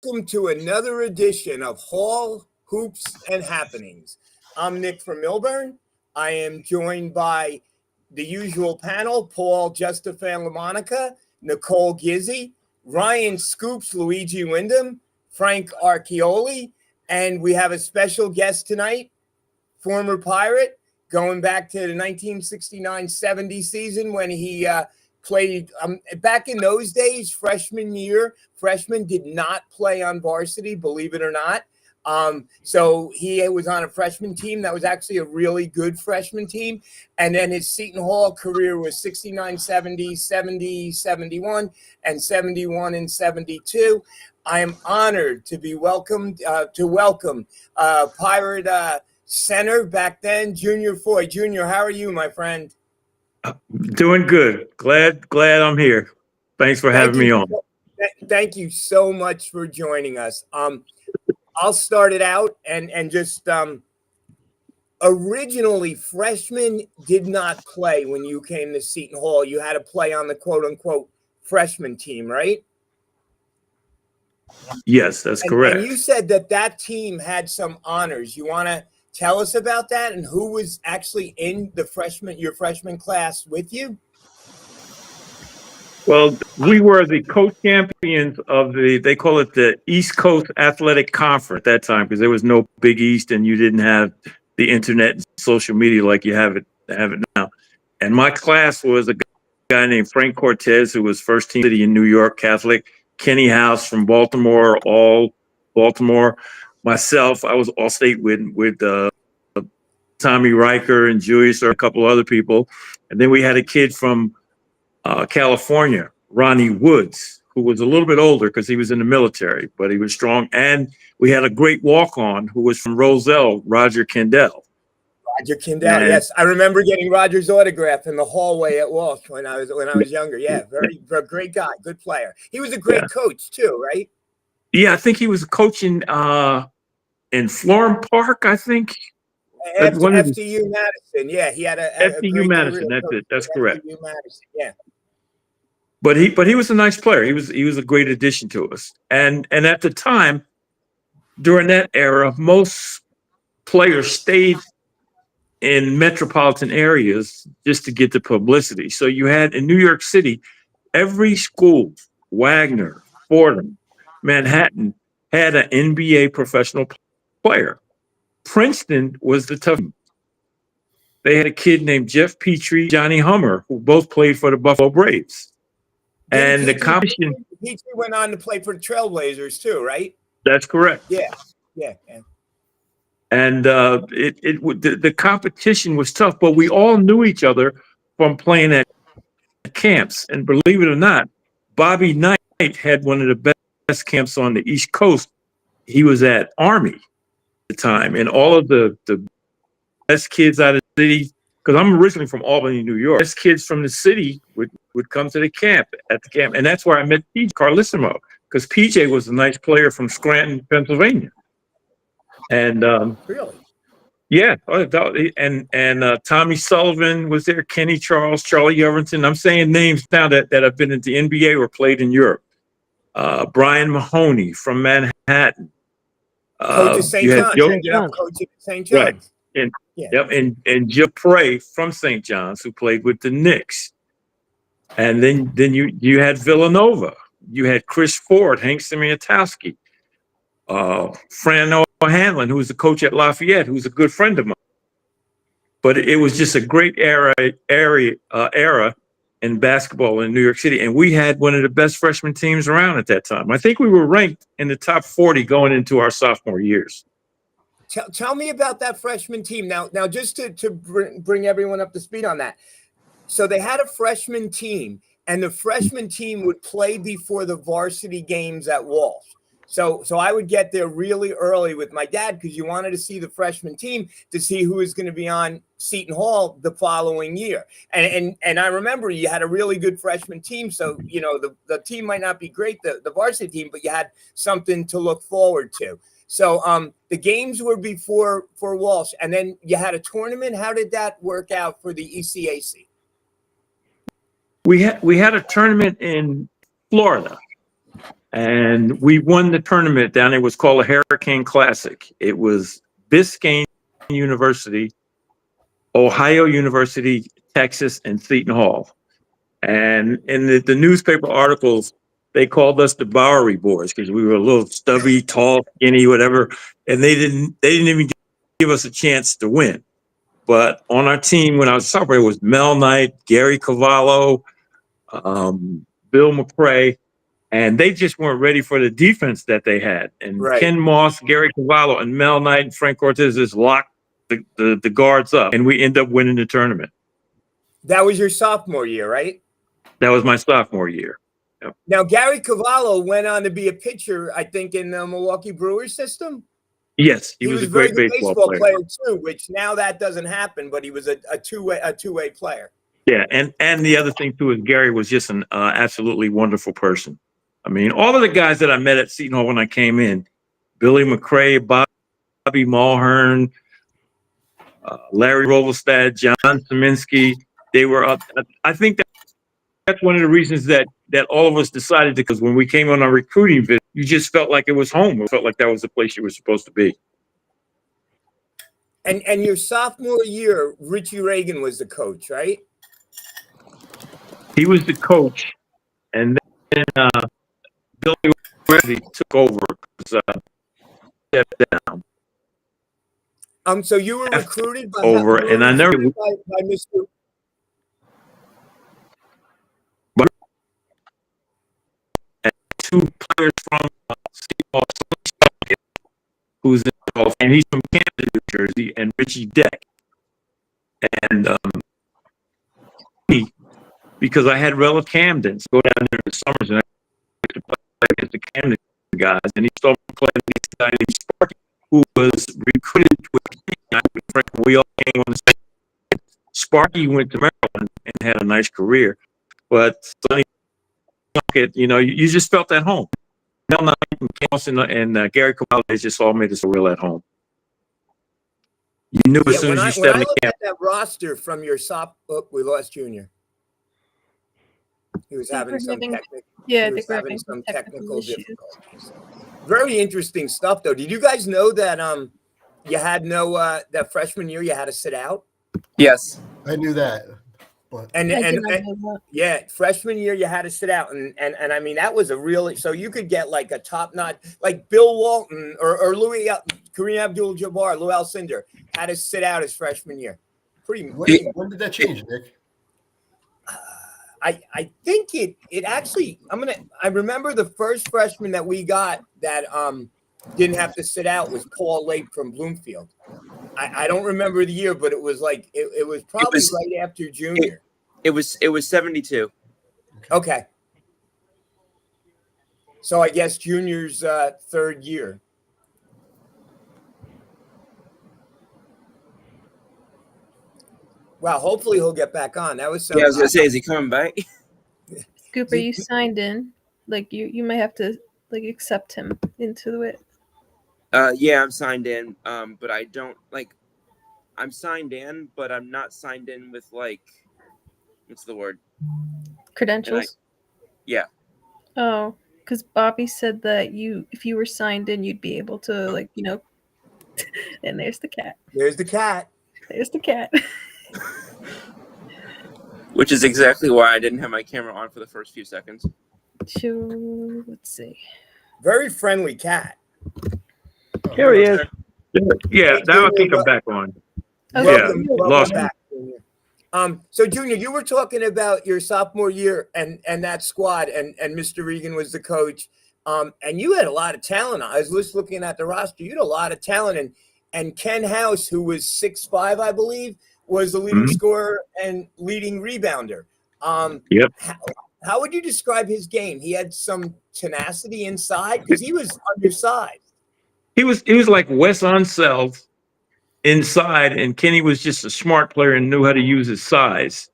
Welcome to another edition of Hall, Hoops, and Happenings. I'm Nick from Milburn. I am joined by the usual panel, Paul Justafan LaMonica, Nicole Gizzi, Ryan Scoops, Luigi Wyndham, Frank Archioli, and we have a special guest tonight, former Pirate, going back to the 1969-70 season when he played back in those days, freshman year. Freshmen did not play on varsity, believe it or not. So he was on a freshman team that was actually a really good freshman team. And then his Seton Hall career was 69-70, 70-71, and 71 and 72. I am honored to be welcome Pirate center back then, Junior Foy. Junior, how are you, my friend? Doing good. Glad I'm here. Thanks for having me on. Thank you so much for joining us. I'll start it out and just originally freshmen did not play when you came to Seton Hall. You had to play on the quote unquote freshman team, right? Yes, that's correct. And you said that team had some honors. You want to tell us about that and who was actually in your freshman class with you? Well, we were the co-champions of they call it the East Coast Athletic Conference at that time, because there was no Big East and you didn't have the internet and social media like you have it now. And my class was a guy named Frank Cortez, who was first team city in New York Catholic, Kenny House from Baltimore, all Baltimore. Myself, I was all state with Tommy Riker and Julius, or a couple other people. And then we had a kid from California, Ronnie Woods, who was a little bit older because he was in the military, but he was strong. And we had a great walk-on who was from Roselle, Roger Kendall. Roger Kendall, yes. I remember getting Roger's autograph in the hallway at Walsh when I was younger. Yeah, very great guy, good player. He was a great coach too, right? Yeah, I think he was coaching in Florham Park, I think. FDU Madison, yeah, he had a FDU Madison. That's it. That's correct. FDU Madison, yeah. But he was a nice player. He was a great addition to us. And at the time, during that era, most players stayed in metropolitan areas just to get the publicity. So you had in New York City, every school, Wagner, Fordham, Manhattan, had an NBA professional player. Princeton was the tough. They had a kid named Jeff Petrie, Johnny Hummer, who both played for the Buffalo Braves. And the competition. Petrie went on to play for the Trailblazers too, right? That's correct. Yeah. And the competition was tough, but we all knew each other from playing at camps. And believe it or not, Bobby Knight had one of the best camps on the East Coast. He was at Army the time, and all of the best kids out of the city, because I'm originally from Albany, New York, best kids from the city would come to the camp, and that's where I met PJ Carlissimo, because PJ was a nice player from Scranton, Pennsylvania. And really, yeah, and Tommy Sullivan was there, Kenny Charles, Charlie Everton. I'm saying names now that have been in the NBA or played in Europe. Brian Mahoney from Manhattan. Coach of St. John's. Coach of St. John's. Right. And Joe Prey from St. John's, who played with the Knicks. And then you had Villanova. You had Chris Ford, Hank Simiatowski, Fran O'Hanlon, who was the coach at Lafayette, who's a good friend of mine. But it was just a great era in basketball in New York City. And we had one of the best freshman teams around at that time. I think we were ranked in the top 40 going into our sophomore years. Tell me about that freshman team. Now just to bring everyone up to speed on that. So they had a freshman team, and the freshman team would play before the varsity games at Walsh. So I would get there really early with my dad because you wanted to see the freshman team to see who was going to be on Seton Hall the following year. And I remember you had a really good freshman team. So, you know, the team might not be great, the varsity team, but you had something to look forward to. So the games were before for Walsh, and then you had a tournament. How did that work out for the ECAC? We had a tournament in Florida. And we won the tournament down there. It was called a Hurricane Classic. It was Biscayne University, Ohio University, Texas, and Seton Hall. And in the newspaper articles, they called us the Bowery Boys because we were a little stubby, tall, skinny, whatever. And they didn't even give us a chance to win. But on our team, when I was sophomore, it was Mel Knight, Gary Cavallo, Bill McCrae, and they just weren't ready for the defense that they had. And Right. Ken Moss, Gary Cavallo, and Mel Knight and Frank Cortez just locked the guards up, and we end up winning the tournament. That was your sophomore year, right? That was my sophomore year. Yep. Now, Gary Cavallo went on to be a pitcher, I think, in the Milwaukee Brewers system. Yes, he was a great very good baseball player too, which now that doesn't happen, but he was a two-way player. Yeah, and the other thing too is Gary was just an absolutely wonderful person. I mean, all of the guys that I met at Seton Hall when I came in, Billy McCrae, Bobby Mulhern, Larry Rovelstad, John Saminsky, they were up. I think that's one of the reasons that all of us decided to, because when we came on our recruiting visit, you just felt like it was home. It felt like that was the place you were supposed to be. And your sophomore year, Richie Reagan was the coach, right? He was the coach, and then Billy Wesley took over because stepped down. So you were recruited by and I never by Mr. And two players from Seton Hall, who's involved, and he's from Camden, New Jersey, and Richie Deck. And because I had relative Camdens go down there in the summers and I used to play against the Camden guys, and he started playing against a guy named Sparky, who was recruited with Frank. We all came on the same. Sparky went to Maryland and had a nice career, but Sonny, you just felt at home. Mel Knight and Camus and Gary Cavallo, they just all made us real at home. You knew as soon as you stepped in the looked camp. at that roster from your we lost Junior. He was having some technical difficulties. Very interesting stuff, though. Did you guys know that you had that freshman year you had to sit out? Yes, I knew that. But Yeah, freshman year you had to sit out, and I mean that was a really, so you could get like a top notch, like Bill Walton or Kareem Abdul-Jabbar, Lou Alcindor had to sit out his freshman year. when did that change, Nick? I think it actually, I remember the first freshman that we got that didn't have to sit out was Paul Lake from Bloomfield. I don't remember the year, but it was like it was probably right after junior. It was 72. Okay. So I guess junior's third year. Well, hopefully he'll get back on. That was so. Yeah, I was gonna say, is he coming back? Cooper, you signed in. Like you might have to like accept him into it. Yeah, I'm signed in. But I don't I'm signed in, but I'm not signed in with what's the word? Credentials. Yeah. Oh, because Bobby said that if you were signed in, you'd be able to and there's the cat. There's the cat. There's the cat. Which is exactly why I didn't have my camera on for the first few seconds. Let's see. Very friendly cat. Here he is. Yeah, now I think I'm back on. Welcome lost back, Junior. So Junior, you were talking about your sophomore year and that squad, and Mr. Regan was the coach. And you had a lot of talent. I was just looking at the roster. You had a lot of talent, and Ken House, who was 6'5", I believe, was the leading scorer and leading rebounder. Yep. How would you describe his game? He had some tenacity inside because he was undersized. He was like Wes Unseld inside, and Kenny was just a smart player and knew how to use his size.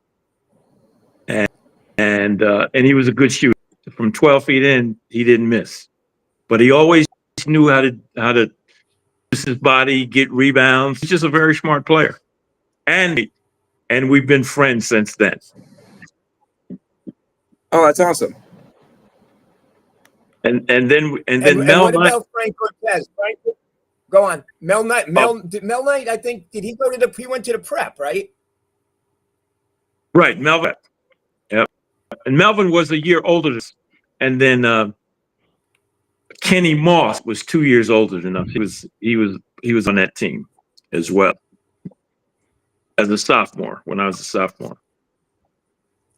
And he was a good shooter. From 12 feet in, he didn't miss. But he always knew how to use his body, get rebounds. He's just a very smart player. And we've been friends since then. Oh, that's awesome. and then And Mel what Knight. about Frank Cortez? Frank, go on. Mel Knight. Mel Knight. I think did he go to the? He went to the prep, right? Right, Melvin. Yep. And Melvin was a year older than us. And then Kenny Moss was 2 years older than us. He was on that team as well as a sophomore when I was a sophomore.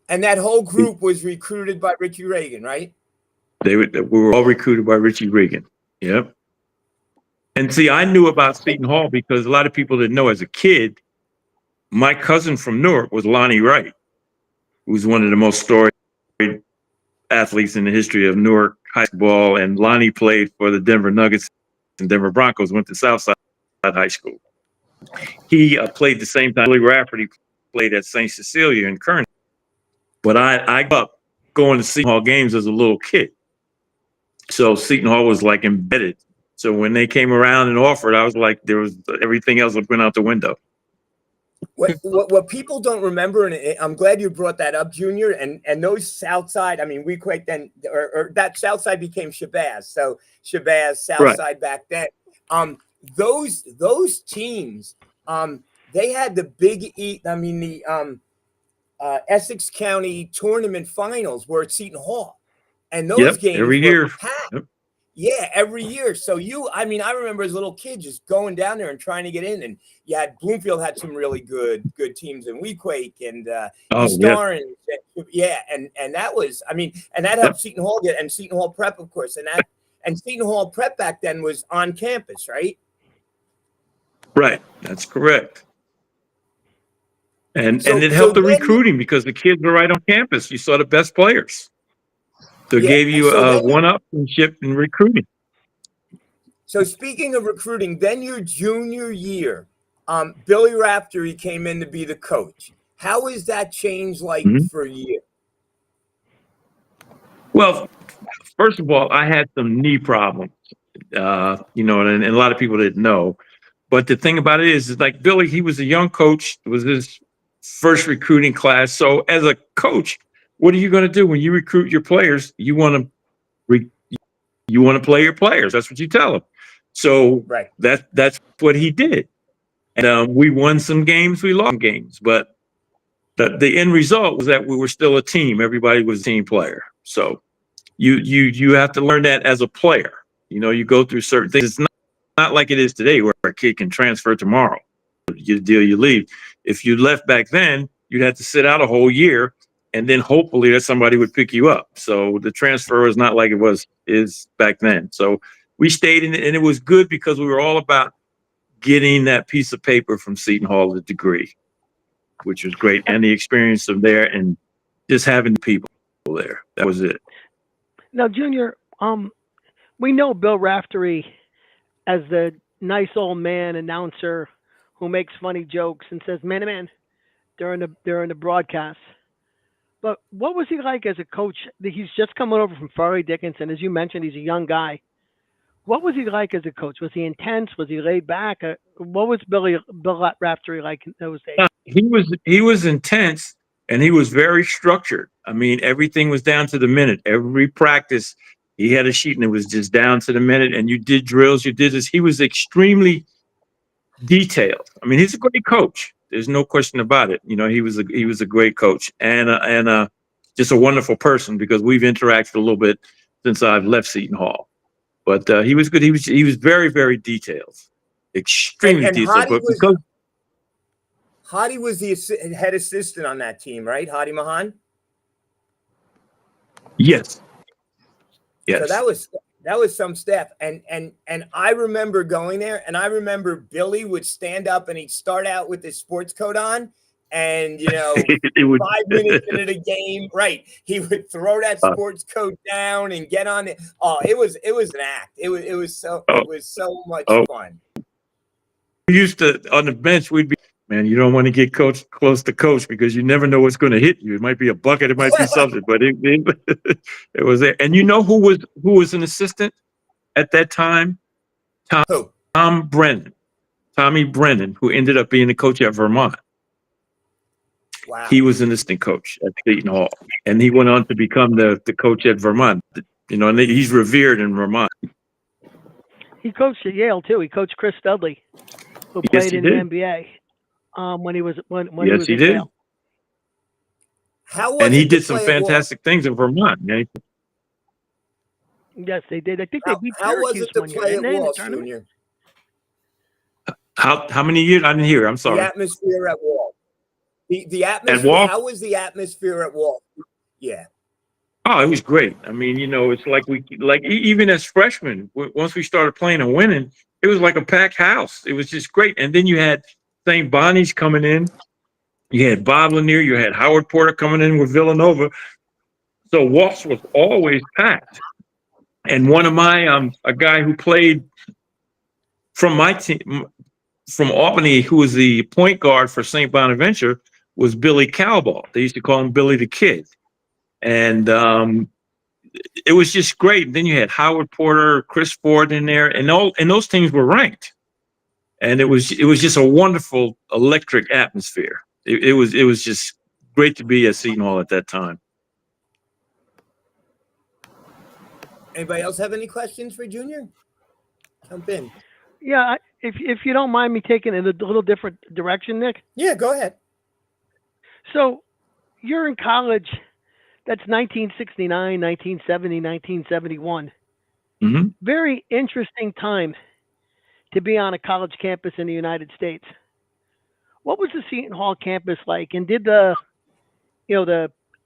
And that whole group was recruited by Richie Reagan, right? We were all recruited by Richie Reagan. Yep. And see, I knew about Seton Hall because a lot of people didn't know as a kid, my cousin from Newark was Lonnie Wright, who was one of the most storied athletes in the history of Newark high school. And Lonnie played for the Denver Nuggets and Denver Broncos, went to Southside High School. He played the same time Billy Rafferty played at St. Cecilia in Kearney. But I grew up going to Seton Hall games as a little kid. So Seton Hall was like embedded. So when they came around and offered, I was like, there was everything else went out the window. What people don't remember, and I'm glad you brought that up, Junior, and those Southside, I mean, we quite then, or that Southside became Shabazz. So Shabazz, Southside right. Back then. Those teams, they had the the Essex County tournament finals were at Seton Hall. And those games every year. Yep. Yeah, every year. So I remember as a little kid just going down there and trying to get in. And Bloomfield had some really good teams in Weequake and East Orange. And that was, and that helped Seton Hall get, and Seton Hall Prep, of course. And Seton Hall Prep back then was on campus, right? Right. That's correct. And it helped the recruiting because the kids were right on campus. You saw the best players. So it gave you one-upmanship in recruiting. So speaking of recruiting, then your junior year, Billy Raftery came in to be the coach. How is that change like for you? Well, first of all, I had some knee problems, and a lot of people didn't know. But the thing about it is like Billy, he was a young coach. It was his first recruiting class. So as a coach, what are you going to do when you recruit your players? You want to play your players. That's what you tell them. So that's what he did. And we won some games, we lost some games, but the end result was that we were still a team. Everybody was a team player. So you have to learn that as a player. You go through certain things. It's not like it is today where a kid can transfer tomorrow. You leave. If you left back then, you'd have to sit out a whole year. And then hopefully that somebody would pick you up. So the transfer is not like it is back then. So we stayed in it, and it was good because we were all about getting that piece of paper from Seton Hall, the degree, which was great. And the experience of there and just having the people there. That was it. Now, Junior, we know Bill Raftery as the nice old man announcer who makes funny jokes and says, man, during the broadcast. But what was he like as a coach? He's just coming over from Farley Dickinson. As you mentioned, he's a young guy. What was he like as a coach? Was he intense? Was he laid back? What was Bill Raftery like in those days? He was intense, and he was very structured. Everything was down to the minute. Every practice, he had a sheet, and it was just down to the minute. And you did drills, you did this. He was extremely detailed. He's a great coach. There's no question about it. He was a great coach and just a wonderful person because we've interacted a little bit since I've left Seton Hall. But he was good. He was very, very detailed, extremely detailed. Hadi was the head assistant on that team, right? Hadi Mahan. Yes. So that was some staff, and I remember going there, and I remember Billy would stand up and he'd start out with his sports coat on, and 5 minutes into the game, right, he would throw that sports coat down and get on it. Oh, it was an act. It was so much fun. We used to on the bench. We'd be, man, you don't want to get close to coach because you never know what's going to hit you. It might be a bucket, it might be something, but it was there. And who was an assistant at that time? Tommy Brennan, who ended up being the coach at Vermont. Wow. He was an assistant coach at Seton Hall, and he went on to become the coach at Vermont. You know, and he's revered in Vermont. He coached at Yale too. He coached Chris Dudley, who Yes, played he in did. the NBA when he was when he Yes, was he at did. Yale. How was And he it to did some play at Wall? fantastic things in Vermont. Man. Yes, they did. I think they beat How was Syracuse it to one year, play didn't at they, in the Walsh, tournament? Junior? How many years? I didn't hear. I'm The sorry. atmosphere at Wall. The atmosphere. Walsh? How was the atmosphere at Wall? Yeah. Oh, it was great. I mean, you know, it's like even as freshmen, once we started playing and winning, it was like a packed house. It was just great. And then you had St. Bonnie's coming in. You had Bob Lanier. You had Howard Porter coming in with Villanova. So Walsh was always packed. And one of my a guy who played from my team from Albany, who was the point guard for St. Bonaventure, was Billy Cowball. They used to call him Billy the Kid. And it was just great. And then you had Howard Porter, Chris Ford in there, and those teams were ranked. And it was just a wonderful electric atmosphere. It was just great to be at Seton Hall at that time. Anybody else have any questions for Junior? Jump in. Yeah, if you don't mind me taking it a little different direction, Nick. Yeah, go ahead. So you're in college. That's 1969, 1970, 1971. Mm-hmm. Very interesting time to be on a college campus in the United States. What was the Seton Hall campus like? And did the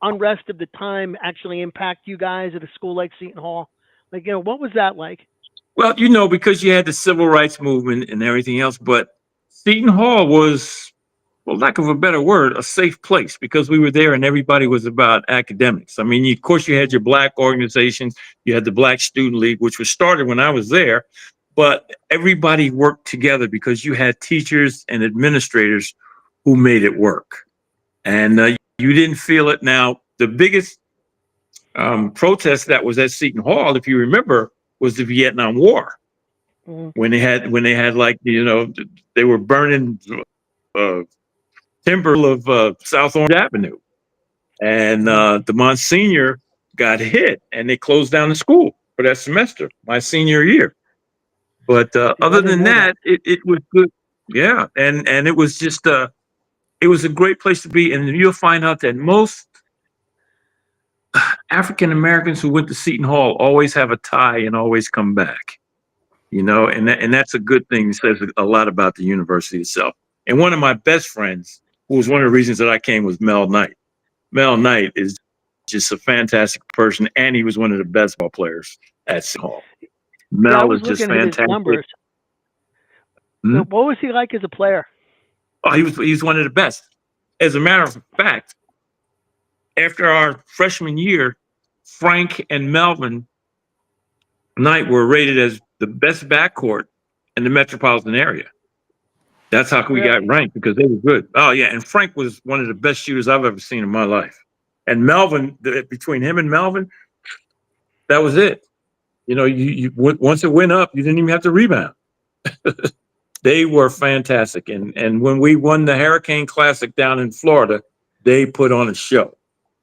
unrest of the time actually impact you guys at a school like Seton Hall? Like, what was that like? Well, you know, because you had the civil rights movement and everything else, but Seton Hall was, for lack of a better word, a safe place because we were there and everybody was about academics. I mean, of course, you had your black organizations, you had the Black Student League, which was started when I was there, but everybody worked together because you had teachers and administrators who made it work. And you didn't feel it. Now, the biggest protest that was at Seton Hall, if you remember, was the Vietnam War. Mm-hmm. When they had like, you know, they were burning timber of South Orange Avenue, and the Monsignor got hit, and they closed down the school for that semester, my senior year. But other than that, it was good. Yeah, and it was just it was a great place to be, and you'll find out that most African Americans who went to Seton Hall always have a tie and always come back. You know, and that's a good thing. It says a lot about the university itself. And one of my best friends, who was one of the reasons that I came, was Mel Knight. Mel Knight is just a fantastic person, and he was one of the best ball players at Seton Hall. Mel was just fantastic. Numbers. So what was he like as a player? Oh, he was one of the best. As a matter of fact, after our freshman year, Frank and Melvin Knight were rated as the best backcourt in the metropolitan area. That's how we got ranked, because they were good. Oh yeah, and Frank was one of the best shooters I've ever seen in my life. And Melvin, between him and Melvin, that was it. You know, you once it went up, you didn't even have to rebound. They were fantastic. And when we won the Hurricane Classic down in Florida, they put on a show.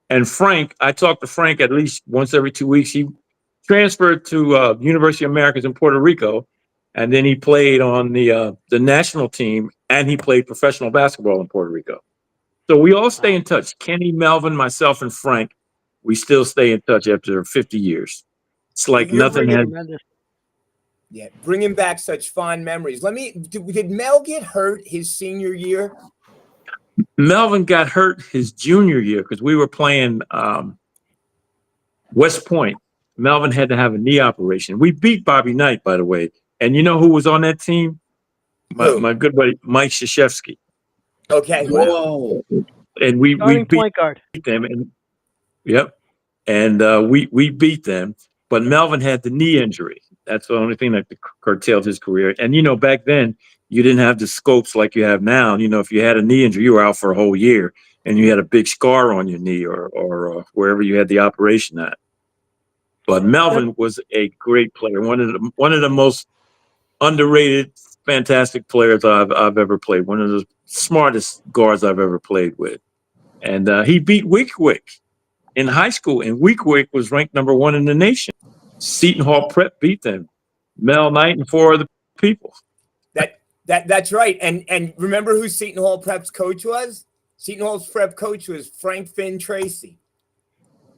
And Frank, I talked to Frank at least once every 2 weeks. He transferred to University of Americas in Puerto Rico, and then he played on the national team, and he played professional basketball in Puerto Rico. So we all stay in touch. Kenny, Melvin, myself, and Frank, we still stay in touch after 50 years. It's like nothing has. Yeah, bringing back such fond memories. Did Mel get hurt his senior year? Melvin got hurt his junior year because we were playing West Point. Melvin had to have a knee operation. We beat Bobby Knight, by the way. And you know who was on that team? My good buddy, Mike Krzyzewski. Okay. Whoa. And we beat point guard. them. And, yep. And we beat them. But Melvin had the knee injury. That's the only thing that curtailed his career. And, you know, back then, you didn't have the scopes like you have now. You know, if you had a knee injury, you were out for a whole year, and you had a big scar on your knee or wherever you had the operation at. But Melvin was a great player, one of the most underrated, fantastic players I've ever played. One of the smartest guards I've ever played with, and he beat Wickwick in high school, and Weequahic was ranked #1 in the nation. Seton Hall Prep beat them. Mel Knight and 4 other people. That's right. And remember who Seton Hall Prep's coach was? Seton Hall's prep coach was Frank Finn Tracy.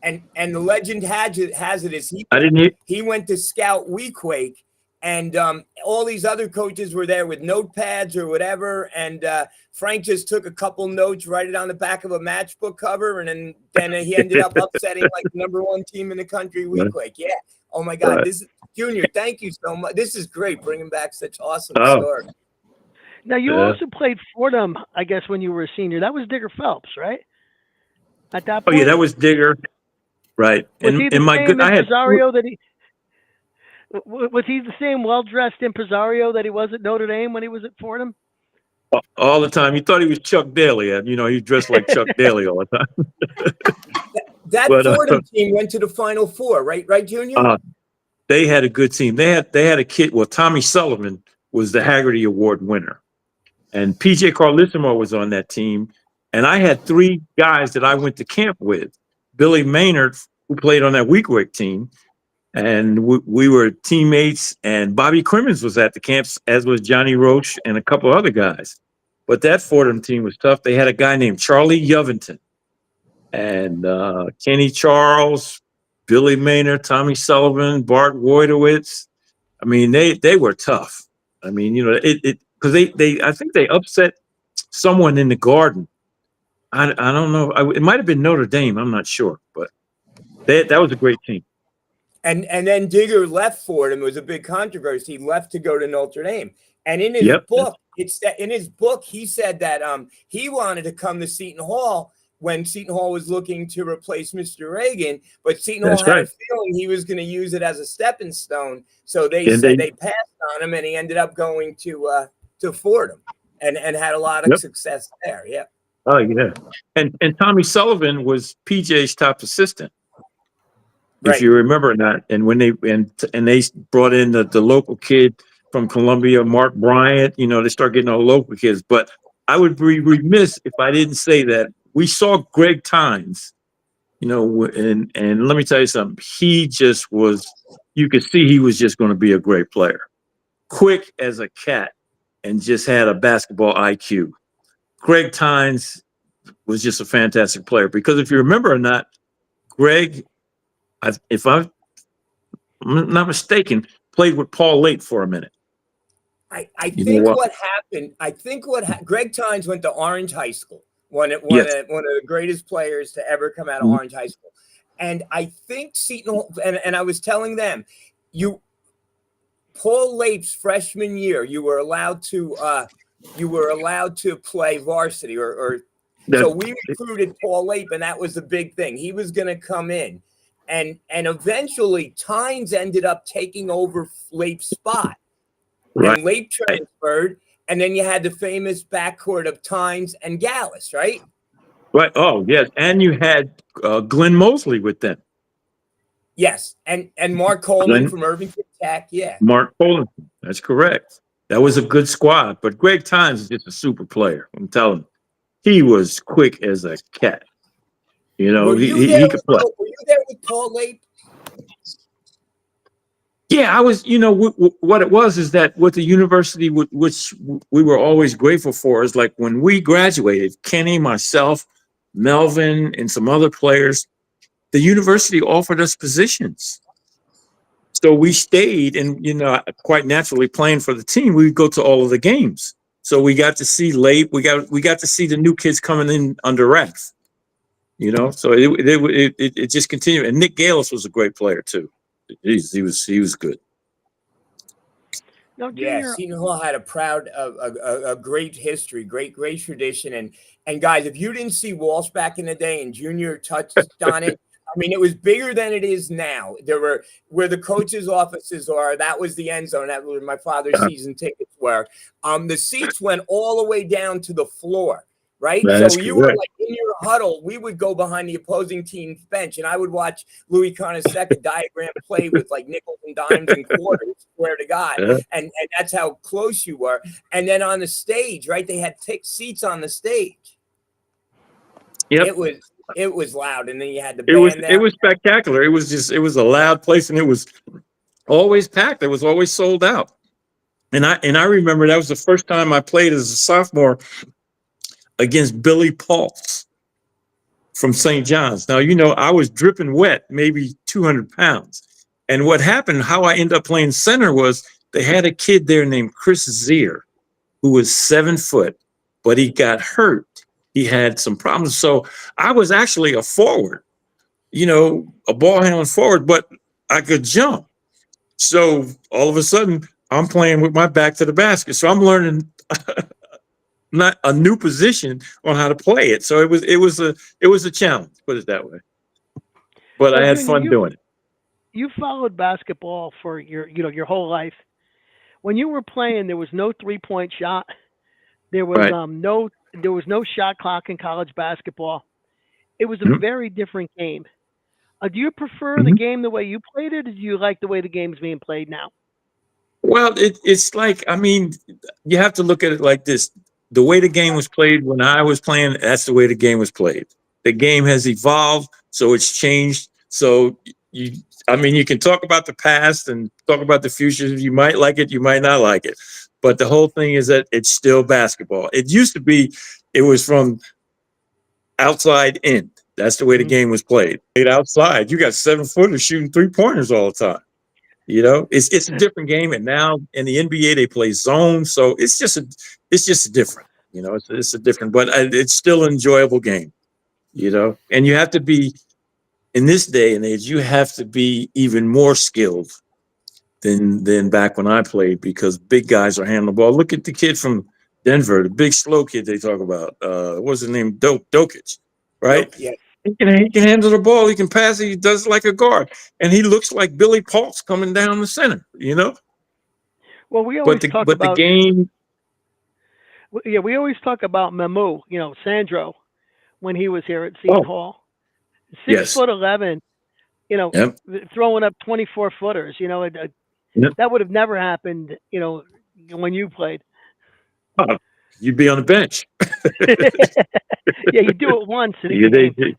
And the legend has it is he went to scout Weequahic, and all these other coaches were there with notepads or whatever, and Frank just took a couple notes, write it on the back of a matchbook cover, and then he ended up upsetting like the #1 team in the country, Weequahic. Yeah. Oh my God, this is Junior. Thank you so much. This is great, bringing back such awesome stories. Now you also played Fordham, I guess, when you were a senior. That was Digger Phelps, right? At that point. Oh yeah, that was Digger, right? Was he the same impresario that he? Was he the same well-dressed impresario that he was at Notre Dame when he was at Fordham? All the time. He thought he was Chuck Daly, and he dressed like Chuck Daly all the time. That Fordham team went to the Final Four, right, Junior? They had a good team. They had a kid. Well, Tommy Sullivan was the Haggerty Award winner, and PJ Carlissimo was on that team. And I had 3 guys that I went to camp with. Billy Maynard, who played on that Weequahic team, and we were teammates. And Bobby Crimmins was at the camps, as was Johnny Roach and a couple other guys. But that Fordham team was tough. They had a guy named Charlie Yovington, and Kenny Charles, Billy Maynard, Tommy Sullivan, Bart Wojtowicz. I mean, they were tough. I mean, because I think they upset someone in the Garden. I don't know. It might have been Notre Dame. I'm not sure, but that was a great team. And then Digger left Fordham. It was a big controversy. He left to go to Notre Dame. And in his book, he said that he wanted to come to Seton Hall when Seton Hall was looking to replace Mr. Reagan, but Seton Hall had a feeling he was going to use it as a stepping stone. So they passed on him, and he ended up going to Fordham and had a lot of success there. Yeah. Oh yeah, and Tommy Sullivan was PJ's top assistant, if you remember that. And when they brought in the local kid from Columbia, Mark Bryant, they start getting all the local kids. But I would be remiss if I didn't say that we saw Greg Tynes, and let me tell you something. He just was. You could see he was just going to be a great player, quick as a cat, and just had a basketball IQ. Greg Tynes was just a fantastic player, because if you remember or not, Greg, if I'm not mistaken, played with Paul Late for a minute. I think what happened. Greg Tynes went to Orange High School, one of the greatest players to ever come out of Orange High School, and I think Seton Hall, and I was telling them, Paul Late's freshman year, you were allowed to play varsity, so we recruited Paul Late, and that was the big thing. He was going to come in, and eventually Tynes ended up taking over Late's spot. Right. And Late transferred, and then you had the famous backcourt of Tynes and Gallus, right? Right. Oh, yes. And you had Glenn Mosley with them. Yes, and Mark Coleman from Irvington Tech. Yeah, Mark Coleman. That's correct. That was a good squad. But Greg Tynes is just a super player. I'm telling you, he was quick as a cat. He could play. Were you there with Paul Late? Yeah, I was. What it was is that what the university, which we were always grateful for, is like when we graduated, Kenny, myself, Melvin, and some other players, the university offered us positions. So we stayed, and quite naturally, playing for the team, we would go to all of the games. So we got to see Late. We got to see the new kids coming in under Rex. So it just continued. And Nick Galis was a great player too. He was good. No, Junior, Seton Hall had a great history, great tradition, and guys, if you didn't see Walsh back in the day, and Junior touched on it, I mean, it was bigger than it is now. There were where the coaches' offices are. That was the end zone. That was where my father's season tickets were. The seats went all the way down to the floor. Right. That's so you were like in your huddle. We would go behind the opposing team's bench, and I would watch Louis Carnesecca diagram play with like nickels and dimes and quarters, swear to God. Yeah. And that's how close you were. And then on the stage, right, they had seats on the stage. Yep. It was It was loud, and then you had the It was band it out. was spectacular. It was a loud place, and it was always packed. It was always sold out. And I remember that was the first time I played as a sophomore against Billy Pulse from St. John's. Now, I was dripping wet, maybe 200 pounds. And what happened, how I ended up playing center was they had a kid there named Chris Zier, who was 7 foot, but he got hurt. He had some problems. So I was actually a forward, a ball handling forward, but I could jump. So all of a sudden, I'm playing with my back to the basket. So I'm learning not a new position on how to play it. So it was a challenge, put it that way. But I had fun doing it. You followed basketball for your whole life. When you were playing, there was no 3-point shot. There was Right. no shot clock in college basketball. It was a Mhm. very different game. Do you prefer the Mhm. game the way you played it, or do you like the way the game's being played now? Well, it's like, you have to look at it like this. The way the game was played when I was playing, that's the way the game was played. The game has evolved, so it's changed. So you can talk about the past and talk about the future. You might like it, you might not like it. But the whole thing is that it's still basketball. It used to be, it was from outside in. That's the way the game was played. Played outside. You got 7-footers shooting 3-pointers all the time. It's a different game, and now in the NBA they play zone, so it's just different. It's a different, but it's still an enjoyable game. And you have to be, in this day and age, you have to be even more skilled than back when I played, because big guys are handling the ball. Look at the kid from Denver, the big slow kid they talk about. What's his name? Dokic, right? Nope, yeah. He can handle the ball. He can pass it. He does it like a guard, and he looks like Billy Pulse coming down the center. Well, we But always talk the about game, we always talk about Mamu, Sandro, when he was here at Seton Hall. Six yes, foot 11, yep, throwing up 24 footers. yep. That would have never happened, when you played. You'd be on the bench. Yeah, you do it once and Yeah,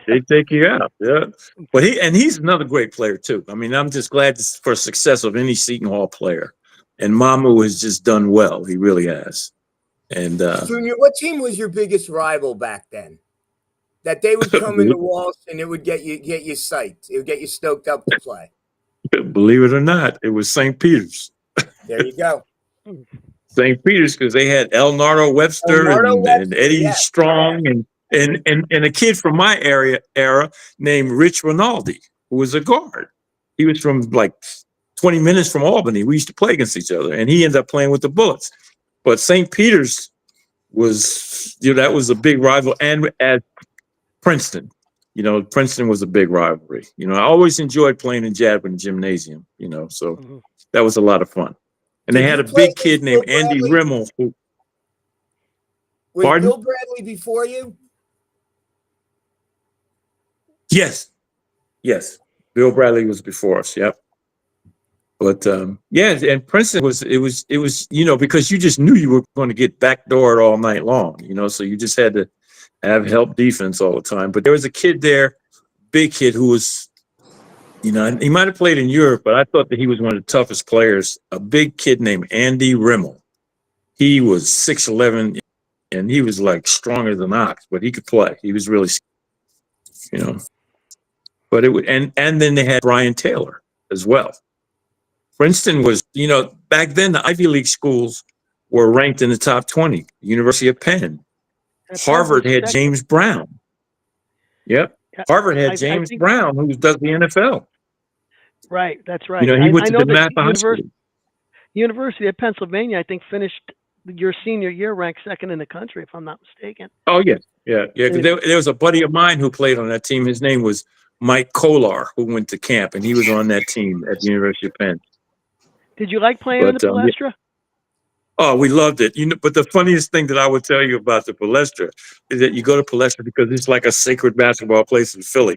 they take you out. Yeah, but he's another great player too. I'm just glad for success of any Seton Hall player, and Mamu has just done well. He really has. And Junior, what team was your biggest rival back then? That they would come into Walsh and it would get you psyched. It would get you stoked up to play. believe it or not, it was St. Peter's. There you go. St. Peter's, because they had El Nardo Webster and Eddie yeah. Strong and a kid from my era named Rich Rinaldi, who was a guard. He was from like 20 minutes from Albany. We used to play against each other, and he ended up playing with the Bullets. But St. Peter's was, that was a big rival, and at Princeton. Princeton was a big rivalry. I always enjoyed playing in Jadwin Gymnasium, so that was a lot of fun. And they had a big kid named Andy Rimmel. Was Pardon? Bill Bradley before you? Yes. Bill Bradley was before us. Yep. But and Princeton was because you just knew you were going to get backdoored all night long, so you just had to have help defense all the time. But there was a kid there, big kid, who was, he might have played in Europe, but I thought that he was one of the toughest players. A big kid named Andy Rimmel. He was 6'11", and he was like stronger than ox, but he could play. He was really, But it would, and then they had Brian Taylor as well. Princeton was, back then the Ivy League schools were ranked in the top 20. University of Penn. Harvard had James Brown. Yep. Harvard had James Brown, who does the NFL. Right, that's right. He went to the Napa High School. University of Pennsylvania, I think, finished your senior year ranked second in the country, if I'm not mistaken. Oh, yeah. Because there was a buddy of mine who played on that team. His name was Mike Kolar, who went to camp, and he was on that team at the University of Penn. Did you like playing in the Palestra? Oh, we loved it. But the funniest thing that I would tell you about the Palestra is that you go to Palestra because it's like a sacred basketball place in Philly.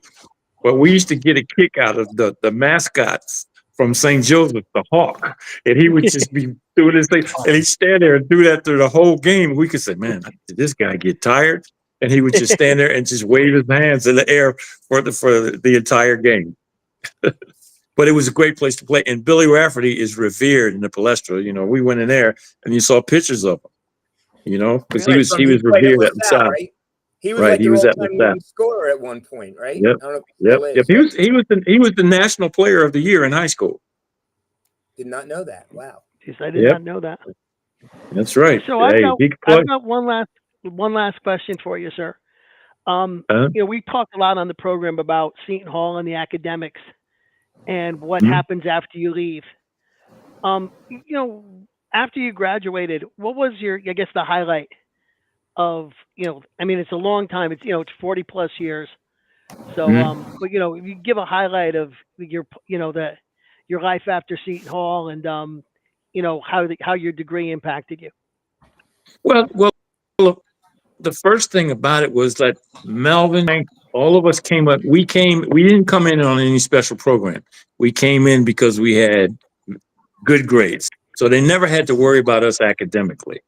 But we used to get a kick out of the mascots from St. Joseph, the Hawk. And he would just be doing this thing. And he'd stand there and do that through the whole game. We could say, man, did this guy get tired? and he would just stand there and just wave his hands in the air for the entire game. But it was a great place to play. And Billy Rafferty is revered in the Palestra. You know, we went in there and you saw pictures of him, you know, because he was played at revered at the LaSalle, South. right? He was Right, like he your was at all-time LaSalle. leading scorer at one point, right? Yep. I don't know if he Yep. still is. Yep. He was the national player of the year in high school. Did not know that. Wow. Jeez, I did Yep. not know that. That's right. So Hey, he could play. I've got one last question for you, sir. Huh? You know, we talked a lot on the program about Seton Hall and the academics and what Mhm. happens after you leave. You know, after you graduated, what was I guess the highlight of, you know, I mean, it's a long time. It's, you know, it's 40 plus years. So, Mhm. but you know, if you give a highlight of your, you know, your life after Seton Hall and, you know, how your degree impacted you. Well, look, the first thing about it was that Melvin, all of us came up. We didn't come in on any special program. We came in because we had good grades. So they never had to worry about us academically.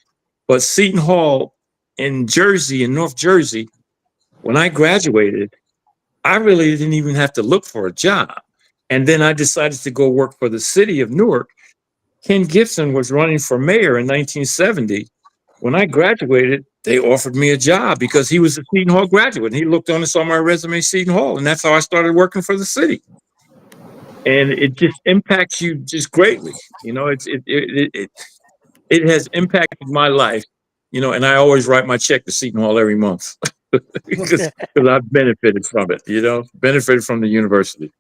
But Seton Hall in Jersey, in North Jersey, when I graduated, I really didn't even have to look for a job. And then I decided to go work for the city of Newark. Ken Gibson was running for mayor in 1970. When I graduated, they offered me a job because he was a Seton Hall graduate. And he looked on and saw my resume, Seton Hall, and that's how I started working for the city. And it just impacts you just greatly. You know, it has impacted my life. You know, and I always write my check to Seton Hall every month because I've benefited from it. You know, benefited from the university.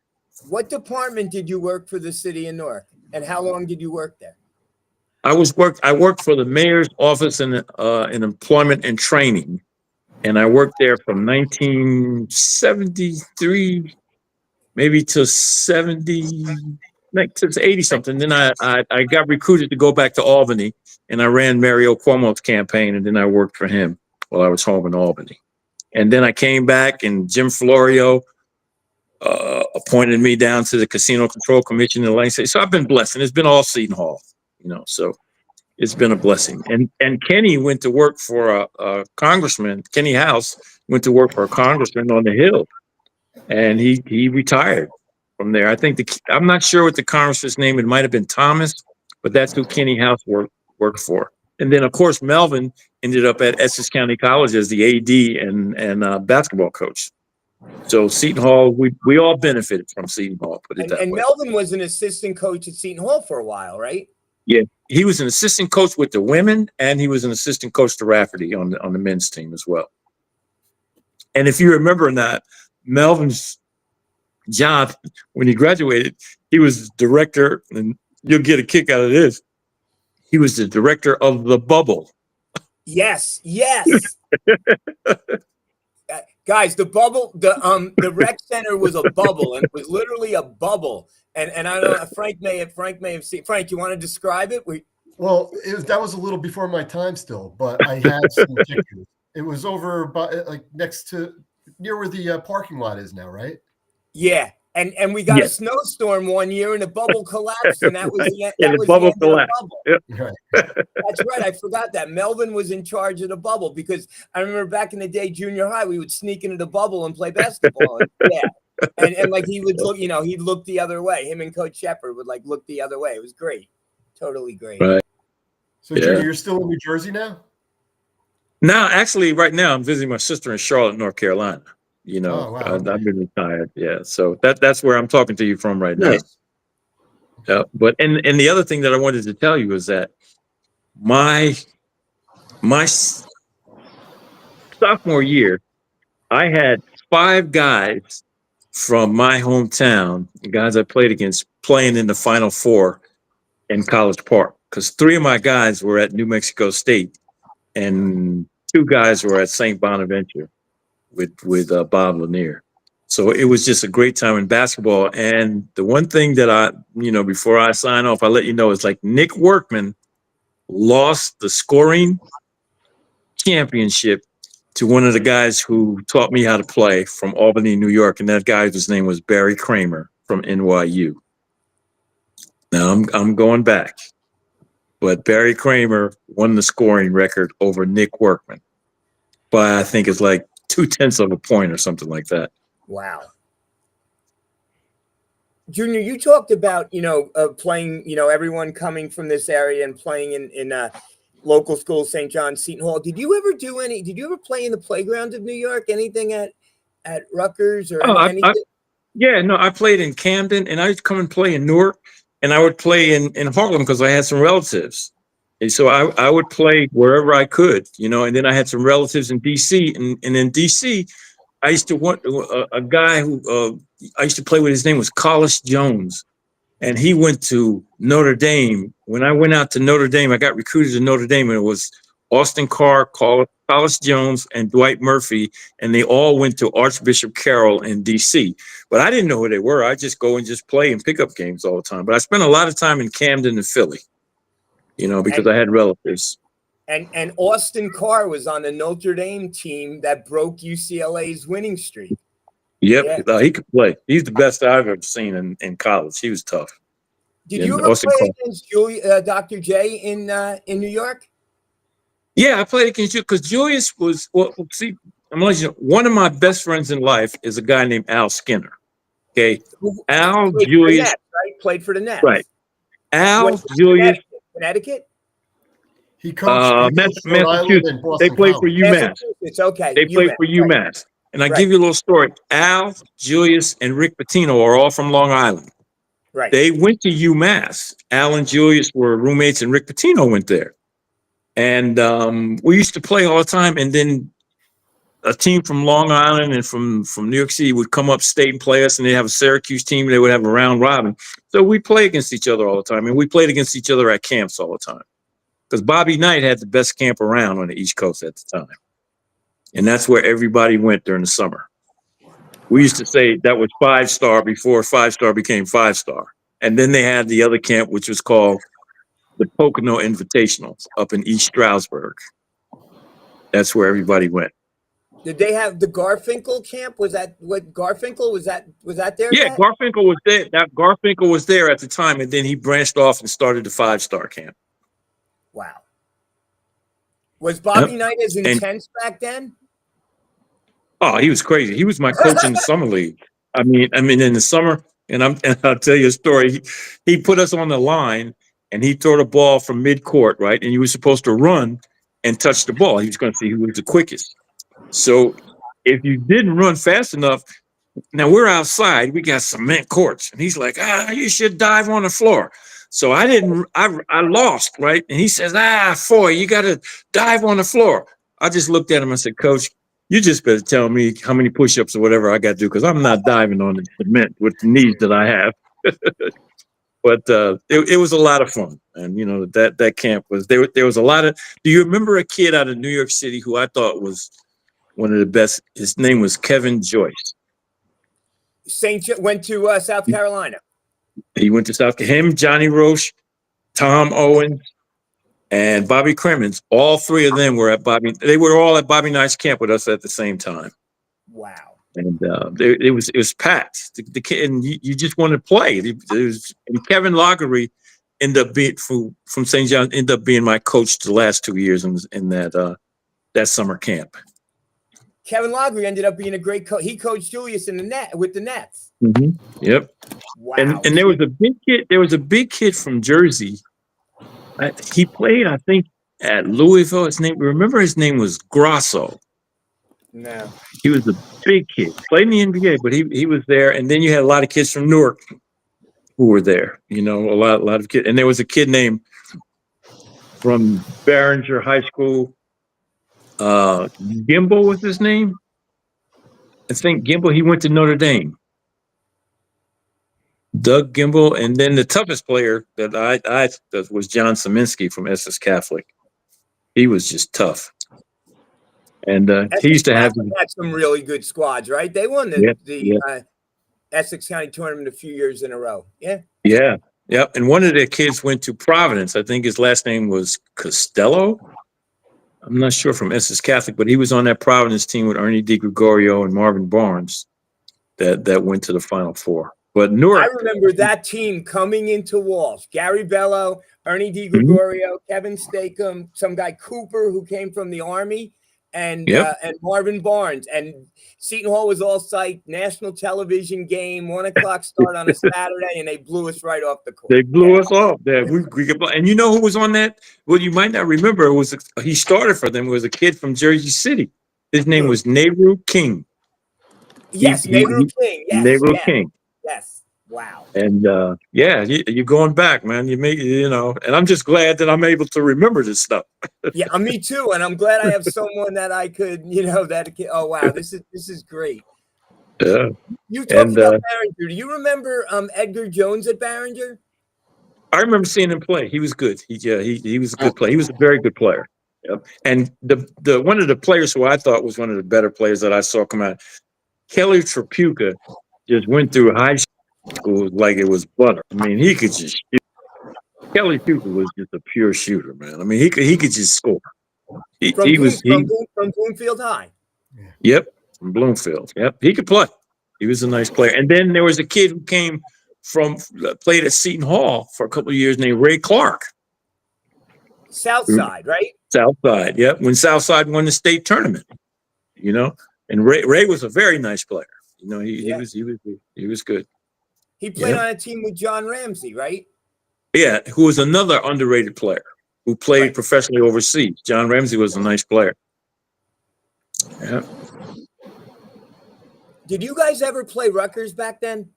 What department did you work for the city of Newark, and how long did you work there? I worked for the mayor's office in employment and training, and I worked there from 1973 maybe to 80 something. Then I got recruited to go back to Albany, and I ran Mario Cuomo's campaign, and then I worked for him while I was home in Albany. And then I came back, and Jim Florio appointed me down to the Casino Control Commission in Lansing. So I've been blessed, and it's been all Seton Hall, you know. So it's been a blessing. And Kenny went to work for a congressman. Kenny House went to work for a congressman on the Hill, and he retired from there. I think I'm not sure what the congressman's name. It might have been Thomas, but that's who Kenny House worked for. And then of course Melvin ended up at Essex County College as the AD and basketball coach. So Seton Hall, we all benefited from Seton Hall. Put it that And way. Melvin was an assistant coach at Seton Hall for a while, right? Yeah, he was an assistant coach with the women, and he was an assistant coach to Rafferty on the men's team as well. And if you remember that, Melvin's job when he graduated, he was director, and you'll get a kick out of this. He was the director of the Bubble. Yes. Guys, the bubble, the rec center was a bubble, and it was literally a bubble. And I don't know, Frank may have seen. Frank, you want to describe it? Well, that was a little before my time still, but I had some pictures. It was over by, like next to near where the parking lot is now, right? Yeah. And we got a snowstorm one year, and the bubble collapsed, and that was Right. the end. Yeah, That the was bubble the end of the collapsed. bubble. Yep. Right. That's right. I forgot that Melvin was in charge of the bubble, because I remember back in the day, junior high, we would sneak into the bubble and play basketball. And like he would look, you know, he'd look the other way. Him and Coach Shepard would like look the other way. It was great, totally great. Right. So, Junior, you're still in New Jersey now? Now, actually, right now, I'm visiting my sister in Charlotte, North Carolina. You know, Oh, wow, okay. I've been retired. Yeah, so that's where I'm talking to you from right now. Nice. Yeah, but and the other thing that I wanted to tell you is that my sophomore year, I had 5 guys from my hometown, guys I played against, playing in the Final Four in College Park, because 3 of my guys were at New Mexico State, and 2 guys were at St. Bonaventure with Bob Lanier. So it was just a great time in basketball. And the one thing that before I sign off, I'll let you know, is like Nick Workman lost the scoring championship to one of the guys who taught me how to play from Albany, New York. And that guy's name was Barry Kramer from NYU. Now I'm going back, but Barry Kramer won the scoring record over Nick Workman. by I think it's like 0.2 of a point or something like that. Wow. Junior, you talked about, playing, everyone coming from this area and playing in local schools, St. John's, Seton Hall. Did you ever play in the playground of New York? Anything at Rutgers or anything? Yeah, no, I played in Camden, and I used to come and play in Newark, and I would play in Harlem because I had some relatives. And so I would play wherever I could, and then I had some relatives in D.C., and in D.C., I used to want a guy who I used to play with. His name was Collis Jones, and he went to Notre Dame. When I went out to Notre Dame, I got recruited to Notre Dame, and it was Austin Carr, Collis Jones, and Dwight Murphy, and they all went to Archbishop Carroll in D.C. But I didn't know who they were. I just go and just play and pick up games all the time. But I spent a lot of time in Camden and Philly, because I had relatives. And Austin Carr was on the Notre Dame team that broke UCLA's winning streak. Yep, Yeah. He could play. He's the best I've ever seen in college. He was tough. Did you ever play against Dr. J in New York? Yeah, I played against you because Julius was, see, I'm letting you know, one of my best friends in life is a guy named Al Skinner. Okay. Al, Julius. Played for the Nets. Right. Al, Julius. Connecticut? He coached Rhode Island and Boston They played for UMass. It's okay. They played for UMass. Right. And I give you a little story. Al, Julius, and Rick Pitino are all from Long Island. Right. They went to UMass. Al and Julius were roommates, and Rick Pitino went there. And we used to play all the time. And then a team from Long Island and from New York City would come upstate and play us, and they'd have a Syracuse team, and they would have a round robin. So we play against each other all the time. And we played against each other at camps all the time. Because Bobby Knight had the best camp around on the East Coast at the time. And that's where everybody went during the summer. We used to say that was 5-star before 5-star became 5-star. And then they had the other camp, which was called the Pocono Invitationals up in East Stroudsburg. That's where everybody went. Did they have the Garfinkel camp? Was that what Garfinkel was that there? Yeah, yet? Garfinkel was there. Garfinkel was there at the time, and then he branched off and started the 5-star camp. Wow. Was Bobby Knight as intense back then? Oh, he was crazy. He was my coach in the summer league. I mean, in the summer, and I'll tell you a story. He put us on the line, and he threw the ball from midcourt, right? And you were supposed to run and touch the ball. He was going to see who was the quickest. So if you didn't run fast enough, now we're outside, we got cement courts, and he's like, you should dive on the floor. So I lost, right? And he says, Foy, you got to dive on the floor. I just looked at him and said, Coach, you just better tell me how many push-ups or whatever I got to do, because I'm not diving on the cement with the knees that I have. But it was a lot of fun. And, that camp was, there was a lot of, do you remember a kid out of New York City who I thought was one of the best? His name was Kevin Joyce. Went to South Carolina. He went to South Carolina. Him, Johnny Roche, Tom Owens, and Bobby Cremens. All three of them were at Bobby. They were all at Bobby Knight's camp with us at the same time. Wow. And it was packed. The kid, and you just wanted to play. And Kevin Laughery ended up being from St. John. Ended up being my coach the last 2 years in that summer camp. Kevin Laughery ended up being a great coach. He coached Julius with the Nets. Mm-hmm. Yep. Wow. And there was a big kid. There was a big kid from Jersey. He played, I think, at Louisville. Remember his name was Grosso. No. He was a big kid. Played in the NBA, but he was there. And then you had a lot of kids from Newark who were there. A lot of kids. And there was a kid named from Barringer High School. Gimble was his name. I think Gimble. He went to Notre Dame. Doug Gimble, and then the toughest player that I was John Saminsky from Essex Catholic. He was just tough, and he used to have some really good squads, right? They won the Essex County tournament a few years in a row. Yeah. And one of their kids went to Providence. I think his last name was Costello. I'm not sure, from Essex Catholic, but he was on that Providence team with Ernie DiGregorio and Marvin Barnes that went to the Final Four. But Newark, I remember that team coming into Walsh. Gary Bello, Ernie DiGregorio, Kevin Stakem, some guy Cooper who came from the Army. and Marvin Barnes, and Seton Hall was all psyched. National television game, 1:00 start on a Saturday, and they blew us right off the court. They blew us off there. We could play. And you know who was on that? Well, you might not remember. It was he started for them. It was a kid from Jersey City. His name was Nehru King. Yes, Nehru King. Yes, Nehru yes, King. yes. Wow. And you're going back, man. And I'm just glad that I'm able to remember this stuff. Yeah, me too. And I'm glad I have someone that I could, oh wow, this is great. Yeah. You talked about Barringer. Do you remember Edgar Jones at Barringer? I remember seeing him play. He was good. He was a good player. He was a very good player. Yep. And the one of the players who I thought was one of the better players that I saw come out, Kelly Tripucka, just went through high school like it was butter. I mean, he could just shoot. Kelly Tripucka was just a pure shooter, man. I mean, he could just score. From Bloomfield High. Yep, from Bloomfield. Yep, he could play. He was a nice player. And then there was a kid who played at Seton Hall for a couple of years named Ray Clark. Southside, right? Southside, yep. When Southside won the state tournament, and Ray was a very nice player. He was good. He played on a team with John Ramsey, right? Yeah, who was another underrated player who played professionally overseas. John Ramsey was a nice player. Yeah. Did you guys ever play Rutgers back then?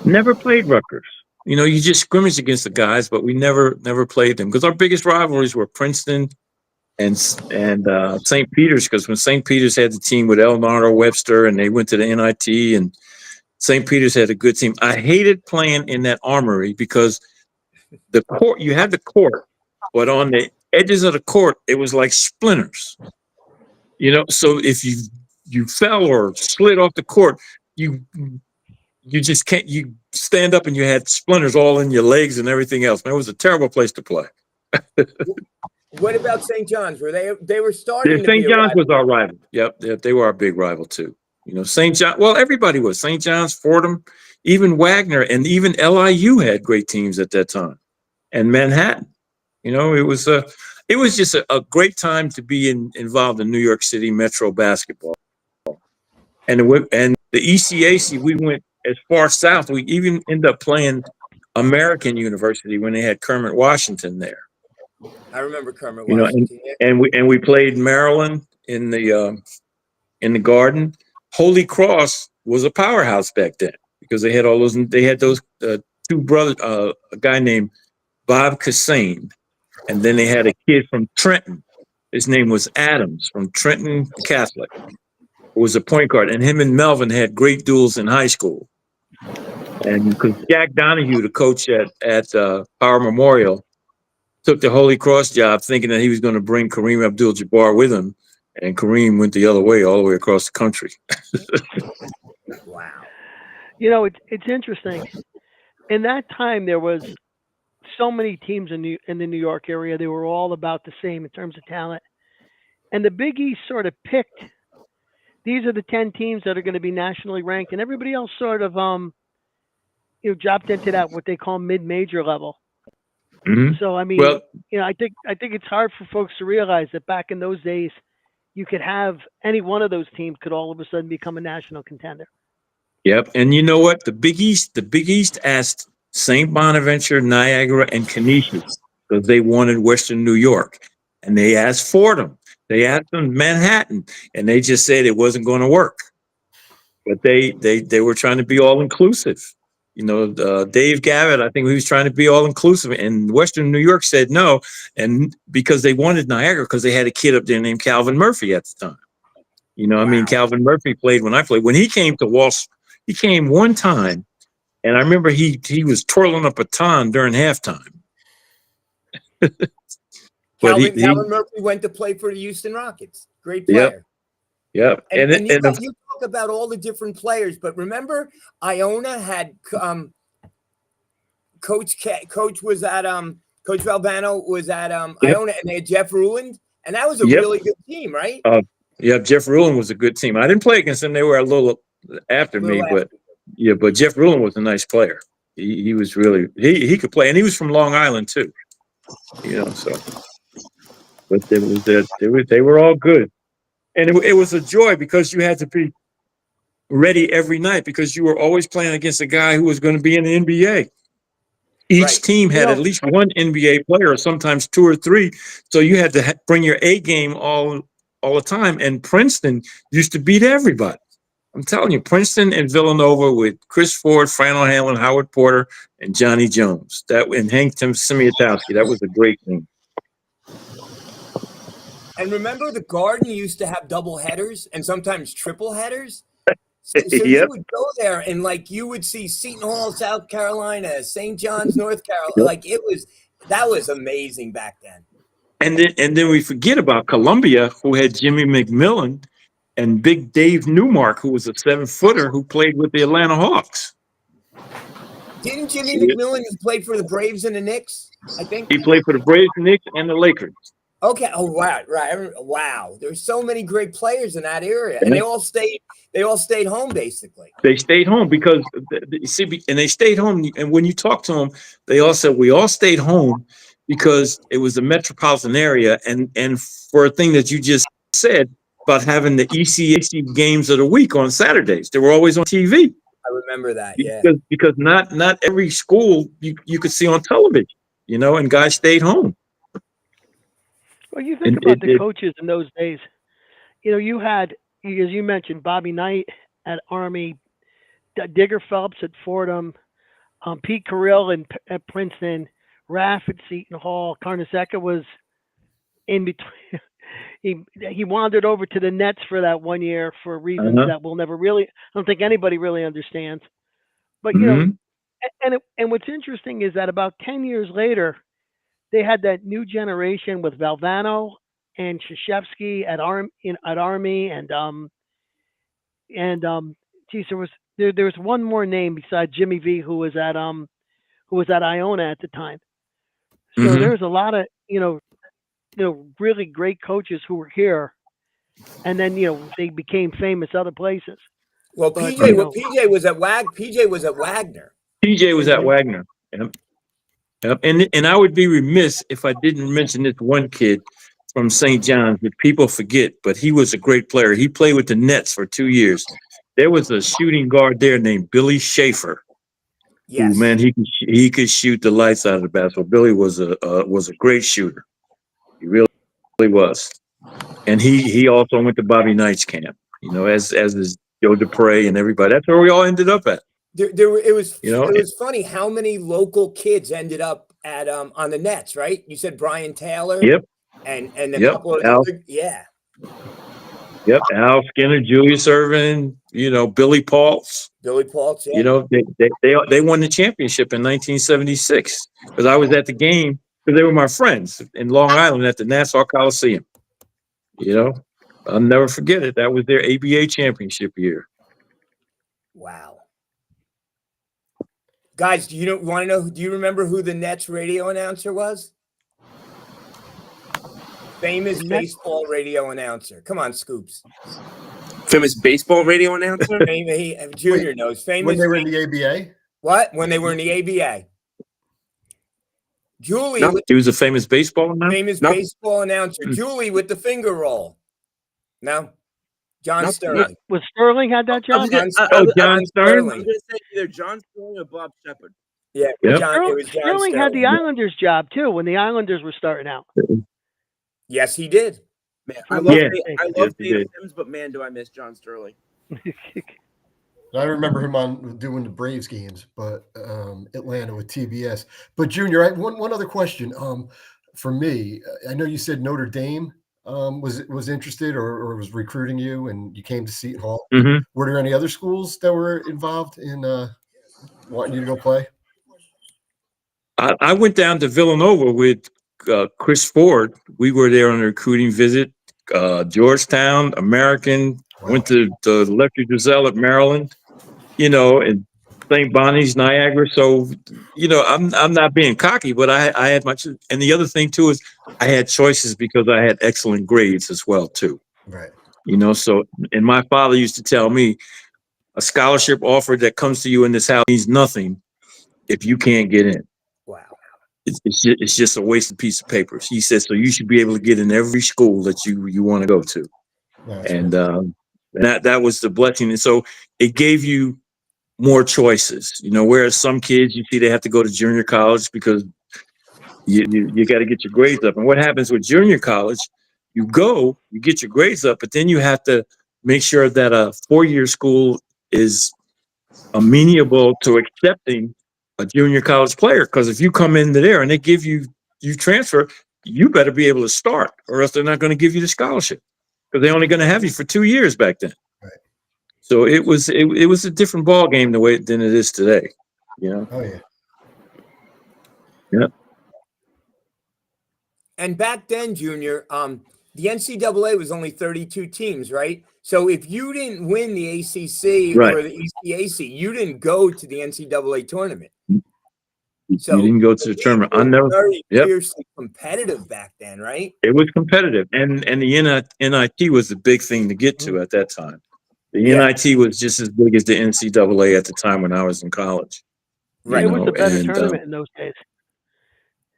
Never played Rutgers. You just scrimmaged against the guys, but we never played them because our biggest rivalries were Princeton and St. Peter's. Because when St. Peter's had the team with Elnardo Webster and they went to the NIT, and St. Peter's had a good team. I hated playing in that armory because the court, you had the court, but on the edges of the court, it was like splinters. So if you fell or slid off the court, you just can't. You stand up and you had splinters all in your legs and everything else. Man, it was a terrible place to play. What about St. John's? They were starting? St. John's was our rival. Yep, they were our big rival too. St. John. Well, everybody was. St. John's, Fordham, even Wagner, and even LIU had great teams at that time, and Manhattan. It was just a great time to be involved in New York City Metro basketball. And the ECAC, we went as far south. We even ended up playing American University when they had Kermit Washington there. I remember Kermit Washington. And we played Maryland in the Garden. Holy Cross was a powerhouse back then because they had those two brothers, a guy named Bob Cassane, and then they had a kid from Trenton. His name was Adams from Trenton Catholic. Who was a point guard, and him and Melvin had great duels in high school. And because Jack Donahue, the coach at Power Memorial, took the Holy Cross job thinking that he was going to bring Kareem Abdul-Jabbar with him, and Kareem went the other way, all the way across the country. Wow. It's interesting. In that time, there was so many teams in the New York area. They were all about the same in terms of talent. And the Big East sort of picked, these are the 10 teams that are going to be nationally ranked, and everybody else sort of dropped into that what they call mid-major level. Mm-hmm. So I mean, I think it's hard for folks to realize that back in those days, you could have any one of those teams could all of a sudden become a national contender. Yep, and you know what? The Big East asked St. Bonaventure, Niagara, and Canisius because they wanted Western New York, and they asked Fordham. They asked them Manhattan, and they just said it wasn't going to work. But they were trying to be all inclusive. Dave Gavitt, I think he was trying to be all inclusive, and Western New York said no, and because they wanted Niagara because they had a kid up there named Calvin Murphy at the time. I mean, Calvin Murphy played when I played. When he came to Walsh, he came one time, and I remember he was twirling a baton during halftime. Calvin Murphy went to play for the Houston Rockets. Great player. Yep. And you talk about all the different players, but remember, Iona had Coach was at Coach Valbano was at Iona, and they had Jeff Ruland, and that was a really good team, right? Jeff Ruland was a good team. I didn't play against them; they were a little after me, but Jeff Ruland was a nice player. He was really he could play, and he was from Long Island too. So. But they were all good. And it was a joy because you had to be ready every night because you were always playing against a guy who was going to be in the NBA. Each Right. team had You know- at least one NBA player, or sometimes two or three. So you had to bring your A game all the time. And Princeton used to beat everybody. I'm telling you, Princeton and Villanova with Chris Ford, Fran O'Hanlon, Howard Porter, and Johnny Jones. And Hank Simiatowski. That was a great team. And remember, the Garden used to have double headers and sometimes triple headers. So you Yep. would go there and like you would see Seton Hall, South Carolina, St. John's, North Carolina. Yep. Like that was amazing back then. And then we forget about Columbia, who had Jimmy McMillan and Big Dave Newmark, who was a 7-footer who played with the Atlanta Hawks. Didn't Jimmy McMillan play for the Braves and the Knicks? I think He played for the Braves, Knicks, and the Lakers. Okay. Oh, right. Wow. There's so many great players in that area, and they all stayed home basically. They stayed home because you see, and they stayed home. And when you talk to them, they all said we all stayed home because it was a metropolitan area, and for a thing that you just said about having the ECAC games of the week on Saturdays, they were always on TV. I remember that. Yeah. Because not every school you could see on television, and guys stayed home. Well, you think about the coaches in those days. You had, as you mentioned, Bobby Knight at Army, Digger Phelps at Fordham, Pete Carrill at Princeton, Raff at Seton Hall. Carnesecca was in between. He wandered over to the Nets for that 1 year for reasons that we'll never really. I don't think anybody really understands. But and what's interesting is that about 10 years later, they had that new generation with Valvano and Krzyzewski at Army, and there was one more name besides Jimmy V who was at Iona at the time. So there was a lot of really great coaches who were here, and then they became famous other places. Well, PJ was at Wagner. PJ was at Wagner. Yep. And I would be remiss if I didn't mention this one kid from St. John's that people forget, but he was a great player. He played with the Nets for 2 years. There was a shooting guard there named Billy Schaefer. Yes, who, man, he could shoot the lights out of the basketball. Billy was a great shooter. He really was, and he also went to Bobby Knight's camp. As is Joe Dupre and everybody. That's where we all ended up at. It was funny how many local kids ended up at on the Nets, right? You said Brian Taylor. Yep. And a couple of other, yeah. Yep. Al Skinner, Julius Erving, Billy Paultz. Billy Paultz, yeah. They won the championship in 1976 because I was at the game because they were my friends in Long Island at the Nassau Coliseum. I'll never forget it. That was their ABA championship year. Wow. Guys, do you want to know? Do you remember who the Nets radio announcer was? Famous baseball radio announcer. Come on, Scoops. Famous baseball radio announcer? Junior knows. Famous. When they were in the ABA? What? When they were in the ABA. Julie. No, he was a famous baseball announcer? Baseball announcer. Julie with the finger roll. No? John Sterling. Was Sterling had that job? John Sterling. I was going to say either John Sterling or Bob Shepard. Yeah, yep. it was John Sterling had the Islanders job too when the Islanders were starting out. Yes, he did. Man, I love David Sims, but man, do I miss John Sterling. I remember him on doing the Braves games, but Atlanta with TBS. But Junior, one other question. For me, I know you said Notre Dame was interested or was recruiting you, and you came to Seton Hall. Mm-hmm. Were there any other schools that were involved in wanting you to go play? I went down to Villanova with Chris Ford. We were there on a recruiting visit. Georgetown, American. Wow. Went to Lefty Driesell at Maryland. And St. Bonnie's, Niagara. So, I'm not being cocky, but I had much. And the other thing too is I had choices because I had excellent grades as well too. Right. So, and my father used to tell me a scholarship offer that comes to you in this house means nothing if you can't get in. Wow. It's just a wasted piece of paper. He said, so you should be able to get in every school that you want to go to. That's And right. that was the blessing. And so it gave you more choices, whereas some kids, you see, they have to go to junior college because you got to get your grades up. And what happens with junior college, you get your grades up, but then you have to make sure that a 4-year school is amenable to accepting a junior college player. Because if you come into there and they give you transfer, you better be able to start, or else they're not going to give you the scholarship, because they're only going to have you for 2 years back then. Right. So it was a different ball game than it is today. Oh yeah. Yeah. And back then, Junior, the NCAA was only 32 teams, right? So if you didn't win the ACC Right. or the ECAC, you didn't go to the NCAA tournament. So you didn't go to the tournament. I never. Very Yep. fiercely competitive back then, right? It was competitive, and the NIT was the big thing to get to at that time. The Yeah. NIT was just as big as the NCAA at the time when I was in college. Right. It was the better and, tournament in those days.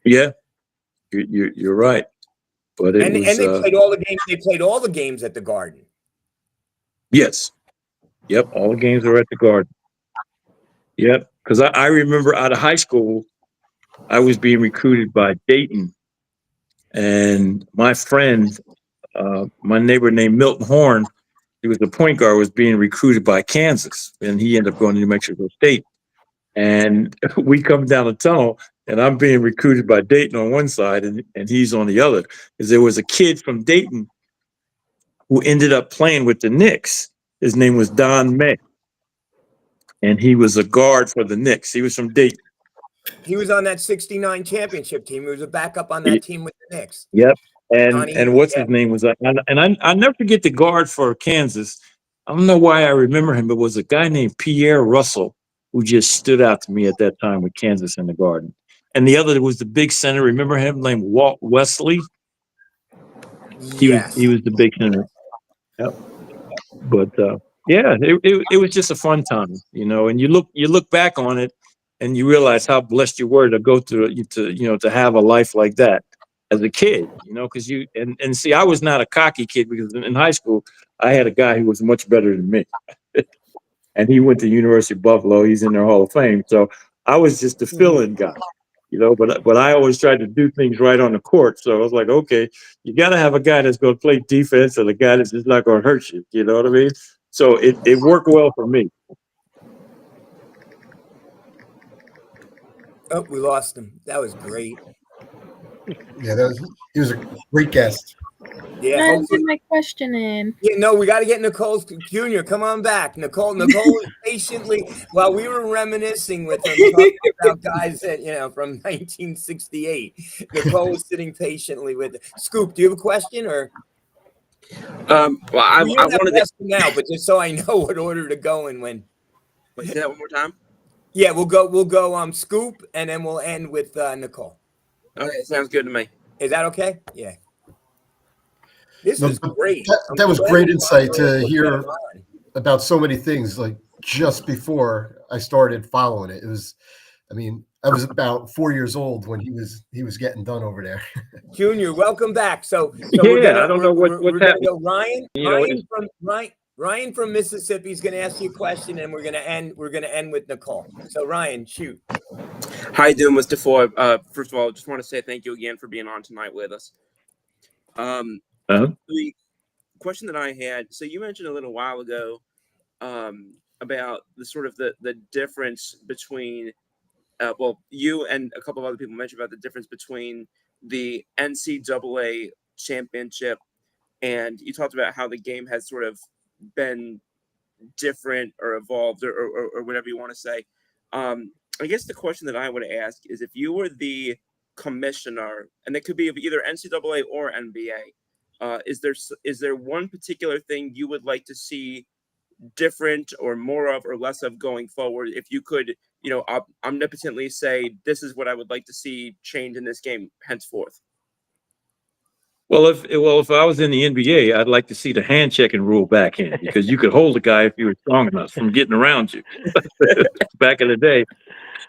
Yeah, you're right. But it And was. they played all the games. They played all the games at the Garden. Yes. Yep. All the games were at the Garden. Yep. Because I remember out of high school, I was being recruited by Dayton, and my friend, my neighbor named Milton Horn, he was the point guard, was being recruited by Kansas, and he ended up going to New Mexico State. And we come down the tunnel, and I'm being recruited by Dayton on one side, and he's on the other. Because there was a kid from Dayton who ended up playing with the Knicks. His name was Don May, and he was a guard for the Knicks. He was from Dayton. He was on that 69 championship team. He was a backup on that team with the Knicks. Yep. Donnie, And what's his name was, I never forget the guard for Kansas. I don't know why I remember him, but it was a guy named Pierre Russell who just stood out to me at that time with Kansas in the Garden. And the other was the big center. Remember him, named Walt Wesley? Yes. He was the big center. Yep. But yeah, it was just a fun time, and you look back on it and you realize how blessed you were to go through to have a life like that as a kid, because and see, I was not a cocky kid, because in high school I had a guy who was much better than me. And he went to University of Buffalo. He's in their Hall of Fame. So I was just the fill-in guy, but I always tried to do things right on the court. So I was like, okay, you got to have a guy that's going to play defense and a guy that's just not going to hurt you. You know what I mean? So it worked well for me. Oh, we lost him. That was great. Yeah, he was a great guest. Yeah, I hopefully. put my question in. Yeah, no, we got to get Nicole Jr. Come on back. Nicole is patiently, while we were reminiscing with him, talking about guys that, from 1968. Nicole was sitting patiently with it. Scoop, do you have a question, or? Well, I You don't have wanted to ask now, but just so I know what order to go in when. Wait, say that one more time. Yeah, we'll go Scoop, and then we'll end with Nicole. Okay, sounds good to me. Is that okay? Yeah. This was great. That was great insight to hear about so many things. Like just before I started following it, I was about 4 years old when he was getting done over there. Junior, welcome back. So I don't know what's happening. Go Ryan from Mississippi is going to ask you a question, and we're going to end with Nicole. So Ryan, shoot. How you doing, Mr. Ford? First of all, just want to say thank you again for being on tonight with us. The question that I had, so you mentioned a little while ago about the sort of the difference between, you and a couple of other people mentioned about the difference between the NCAA championship, and you talked about how the game has sort of been different or evolved or whatever you want to say. I guess the question that I would ask is, if you were the commissioner, and it could be of either NCAA or NBA, is there one particular thing you would like to see different or more of or less of going forward? If you could, omnipotently say, this is what I would like to see change in this game henceforth. Well, if I was in the NBA, I'd like to see the hand checking rule back in, because you could hold a guy if you were strong enough from getting around you. Back in the day,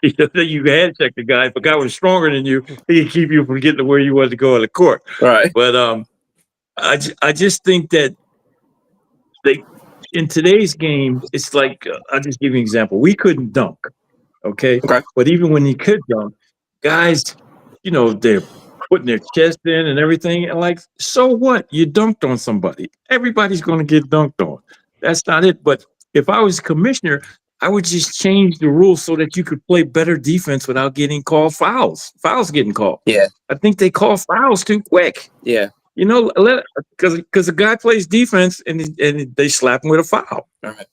you could hand check the guy. If a guy was stronger than you, he could keep you from getting to where you wanted to go on the court. Right. But I just think that they in today's game, it's like I'll just give you an example. We couldn't dunk, okay? Okay. But even when you could dunk, guys, they're putting their chest in and everything. And like, so what? You dunked on somebody. Everybody's going to get dunked on. That's not it. But if I was commissioner, I would just change the rules so that you could play better defense without getting called fouls. Fouls getting called. Yeah. I think they call fouls too quick. Yeah. Because the guy plays defense and they slap him with a foul. All right.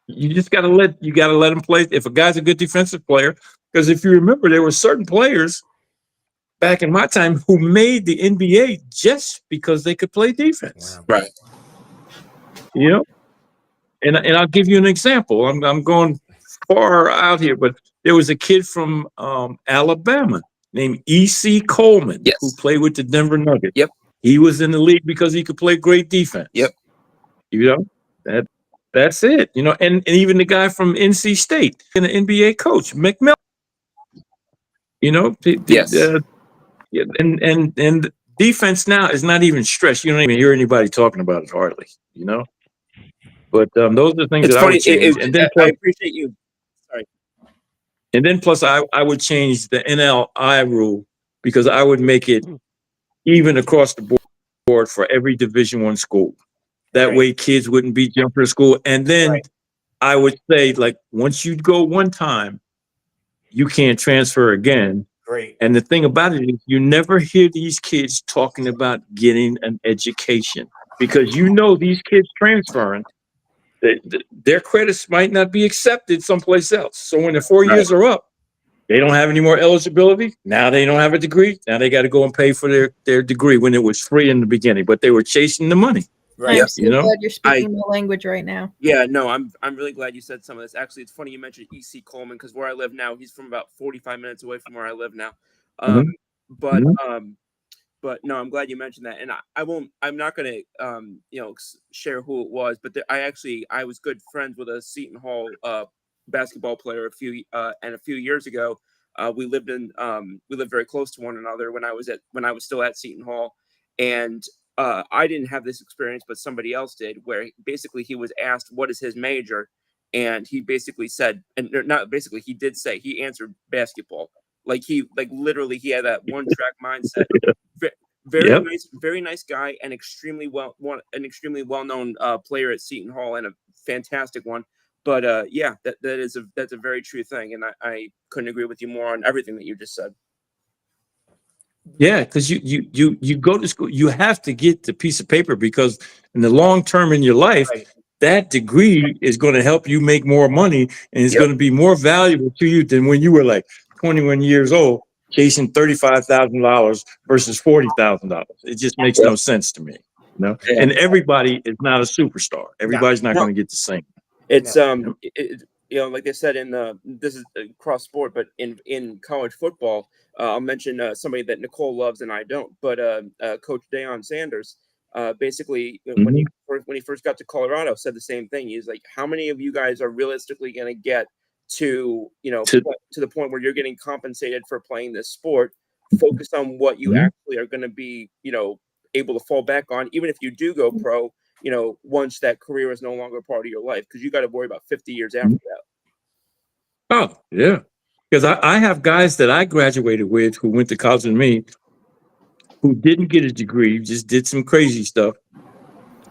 You just gotta let him play. If a guy's a good defensive player, because if you remember, there were certain players back in my time who made the NBA just because they could play defense. Wow. Right. And I'll give you an example. I'm going far out here, but there was a kid from Alabama named E.C. Coleman, Yes. who played with the Denver Nuggets. Yep. He was in the league because he could play great defense. Yep. That's it. And even the guy from NC State, and the NBA coach, McMillan. Yes. And defense now is not even stressed. You don't even hear anybody talking about it hardly. But those are the things It's that funny. I would change. And then I appreciate you. Sorry. And then plus I would change the NLI rule because I would make it even across the board for every Division I school. That Right. way kids wouldn't be jumping to school. And then Right. I would say, like, once you go one time, you can't transfer again. Great. And the thing about it is you never hear these kids talking about getting an education because these kids transferring, their credits might not be accepted someplace else. So when the 4 years are up, they don't have any more eligibility. Now they don't have a degree. Now they got to go and pay for their degree when it was free in the beginning, but they were chasing the money. Right. I'm so glad you're speaking my language right now. Yeah, no, I'm really glad you said some of this. Actually, it's funny you mentioned E.C. Coleman because where I live now, he's from about 45 minutes away from where I live now. But no, I'm glad you mentioned that, and I'm not going to share who it was, but I was good friends with a Seton Hall basketball player a few years ago. We lived very close to one another when I was still at Seton Hall, and I didn't have this experience, but somebody else did, where basically he was asked what is his major, and he basically said, he did say he answered basketball. Literally he had that one track mindset. Very nice guy, and extremely well known player at Seton Hall, and a fantastic one. But that's a very true thing, and I couldn't agree with you more on everything that you just said. Yeah, because you go to school, you have to get the piece of paper because in the long term in your life, Right. that degree is going to help you make more money and it's going to be more valuable to you than when you were like 21 years old chasing $35,000 versus $40,000. It just makes no sense to me. And everybody is not a superstar. Everybody's not going to get the same. It's like they said this is cross sport, but in college football, I'll mention somebody that Nicole loves and I don't, but Coach Deion Sanders, basically when he first got to Colorado, said the same thing. He's like, how many of you guys are realistically going to get to the point where you're getting compensated for playing this sport? Focus on what you actually are going to be, able to fall back on, even if you do go pro, once that career is no longer part of your life, because you got to worry about 50 years after that. Oh, yeah. Because I have guys that I graduated with who went to college with me who didn't get a degree, just did some crazy stuff.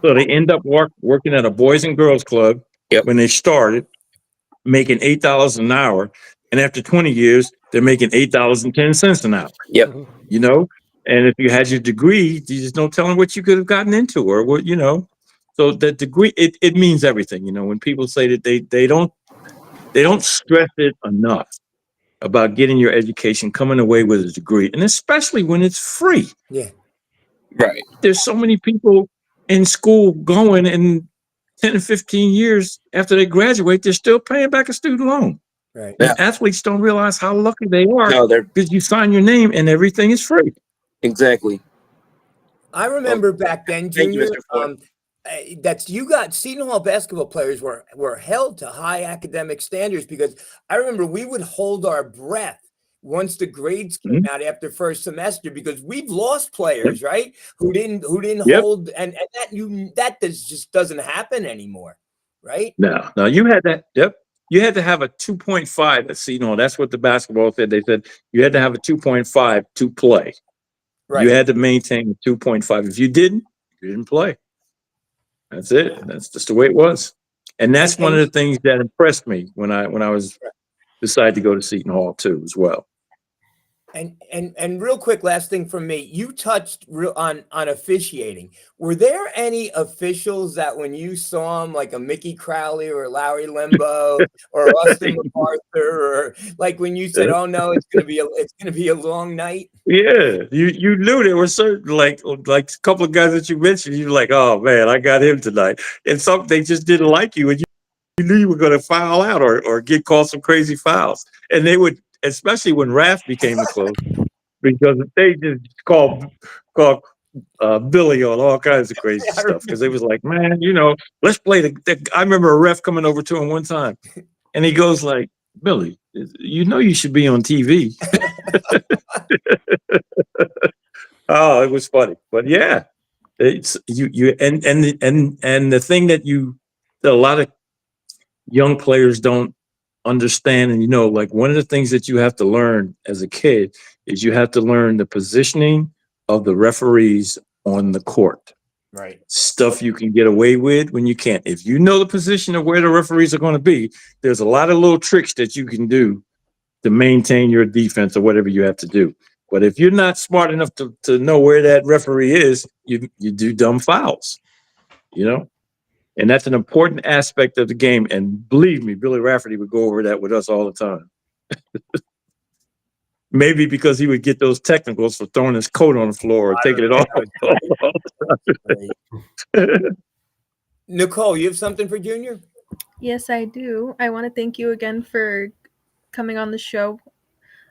So they end up working at a Boys and Girls Club when they started, making $8 an hour. And after 20 years, they're making $8.10 an hour. Yep. And if you had your degree, you just don't tell them what you could have gotten into or what, So the degree, it means everything. When people say that they don't stress it enough about getting your education, coming away with a degree, and especially when it's free. Yeah. Right. There's so many people in school going, and 10 and 15 years after they graduate, they're still paying back a student loan. Right. And athletes don't realize how lucky they are because you sign your name and everything is free. Exactly. I remember back then, Junior, Thank you, Mr. Ford. Seton Hall basketball players were held to high academic standards, because I remember we would hold our breath once the grades came out after first semester, because we've lost players, right? Who didn't Yep. hold, and that just doesn't happen anymore, right? No, you had that. Yep. You had to have a 2.5 at Seton Hall. That's what the basketball said. They said you had to have a 2.5 to play. Right. You had to maintain 2.5. If you didn't play. That's it. That's just the way it was. And that's one of the things that impressed me when I was decided to go to Seton Hall too, as well. And real quick, last thing from me, you touched on officiating. Were there any officials that when you saw them, like a Mickey Crowley or Larry Limbo or Austin MacArthur, or like when you said, "Oh no, it's gonna be a long night"? Yeah, you knew there were certain like a couple of guys that you mentioned. You're like, oh man, I got him tonight, and some they just didn't like you, and you knew you were going to foul out or get called some crazy fouls, and they would, especially when Raph became the close, because they just called Billy on all kinds of crazy stuff because they was like, man, let's play I remember a ref coming over to him one time, and he goes like, Billy, you should be on TV. Oh, it was funny, but yeah, it's you and the thing that a lot of young players don't understand, and like one of the things that you have to learn as a kid is you have to learn the positioning of the referees on the court. Right. Stuff you can get away with when you can't. If you know the position of where the referees are going to be, there's a lot of little tricks that you can do to maintain your defense or whatever you have to do. But if you're not smart enough to know where that referee is, you do dumb fouls, and that's an important aspect of the game. And believe me, Billy Rafferty would go over that with us all the time. Maybe because he would get those technicals for throwing his coat on the floor or taking it off. Nicole, you have something for Junior? Yes, I do. I want to thank you again for coming on the show.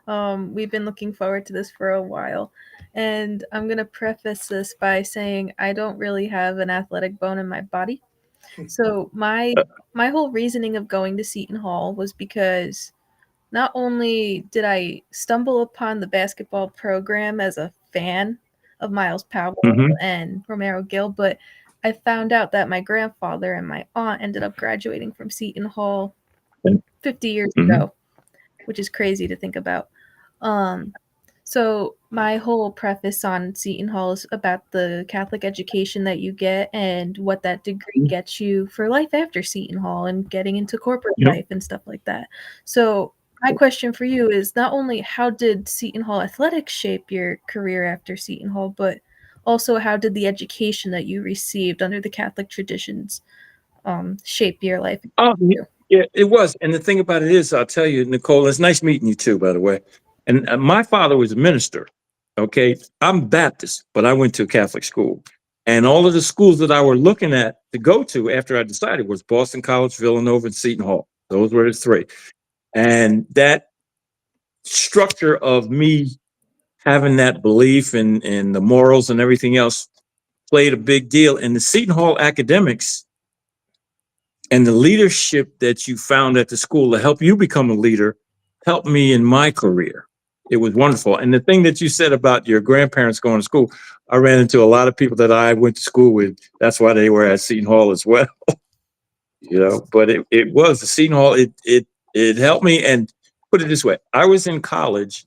We've been looking forward to this for a while. And I'm going to preface this by saying I don't really have an athletic bone in my body. So my whole reasoning of going to Seton Hall was because not only did I stumble upon the basketball program as a fan of Miles Powell and Romero Gill, but I found out that my grandfather and my aunt ended up graduating from Seton Hall 50 years ago, which is crazy to think about. So my whole preface on Seton Hall is about the Catholic education that you get and what that degree gets you for life after Seton Hall and getting into corporate life and stuff like that. So my question for you is not only how did Seton Hall athletics shape your career after Seton Hall, but also how did the education that you received under the Catholic traditions shape your life? Oh, yeah, it was. And the thing about it is, I'll tell you, Nicole, it's nice meeting you too, by the way. And my father was a minister. Okay. I'm Baptist, but I went to a Catholic school. And all of the schools that I were looking at to go to after I decided was Boston College, Villanova, and Seton Hall. Those were the three. And that structure of me having that belief in the morals and everything else played a big deal. And the Seton Hall academics and the leadership that you found at the school to help you become a leader helped me in my career. It was wonderful. And the thing that you said about your grandparents going to school, I ran into a lot of people that I went to school with. That's why they were at Seton Hall as well. But it was the Seton Hall. It helped me. And put it this way, I was in college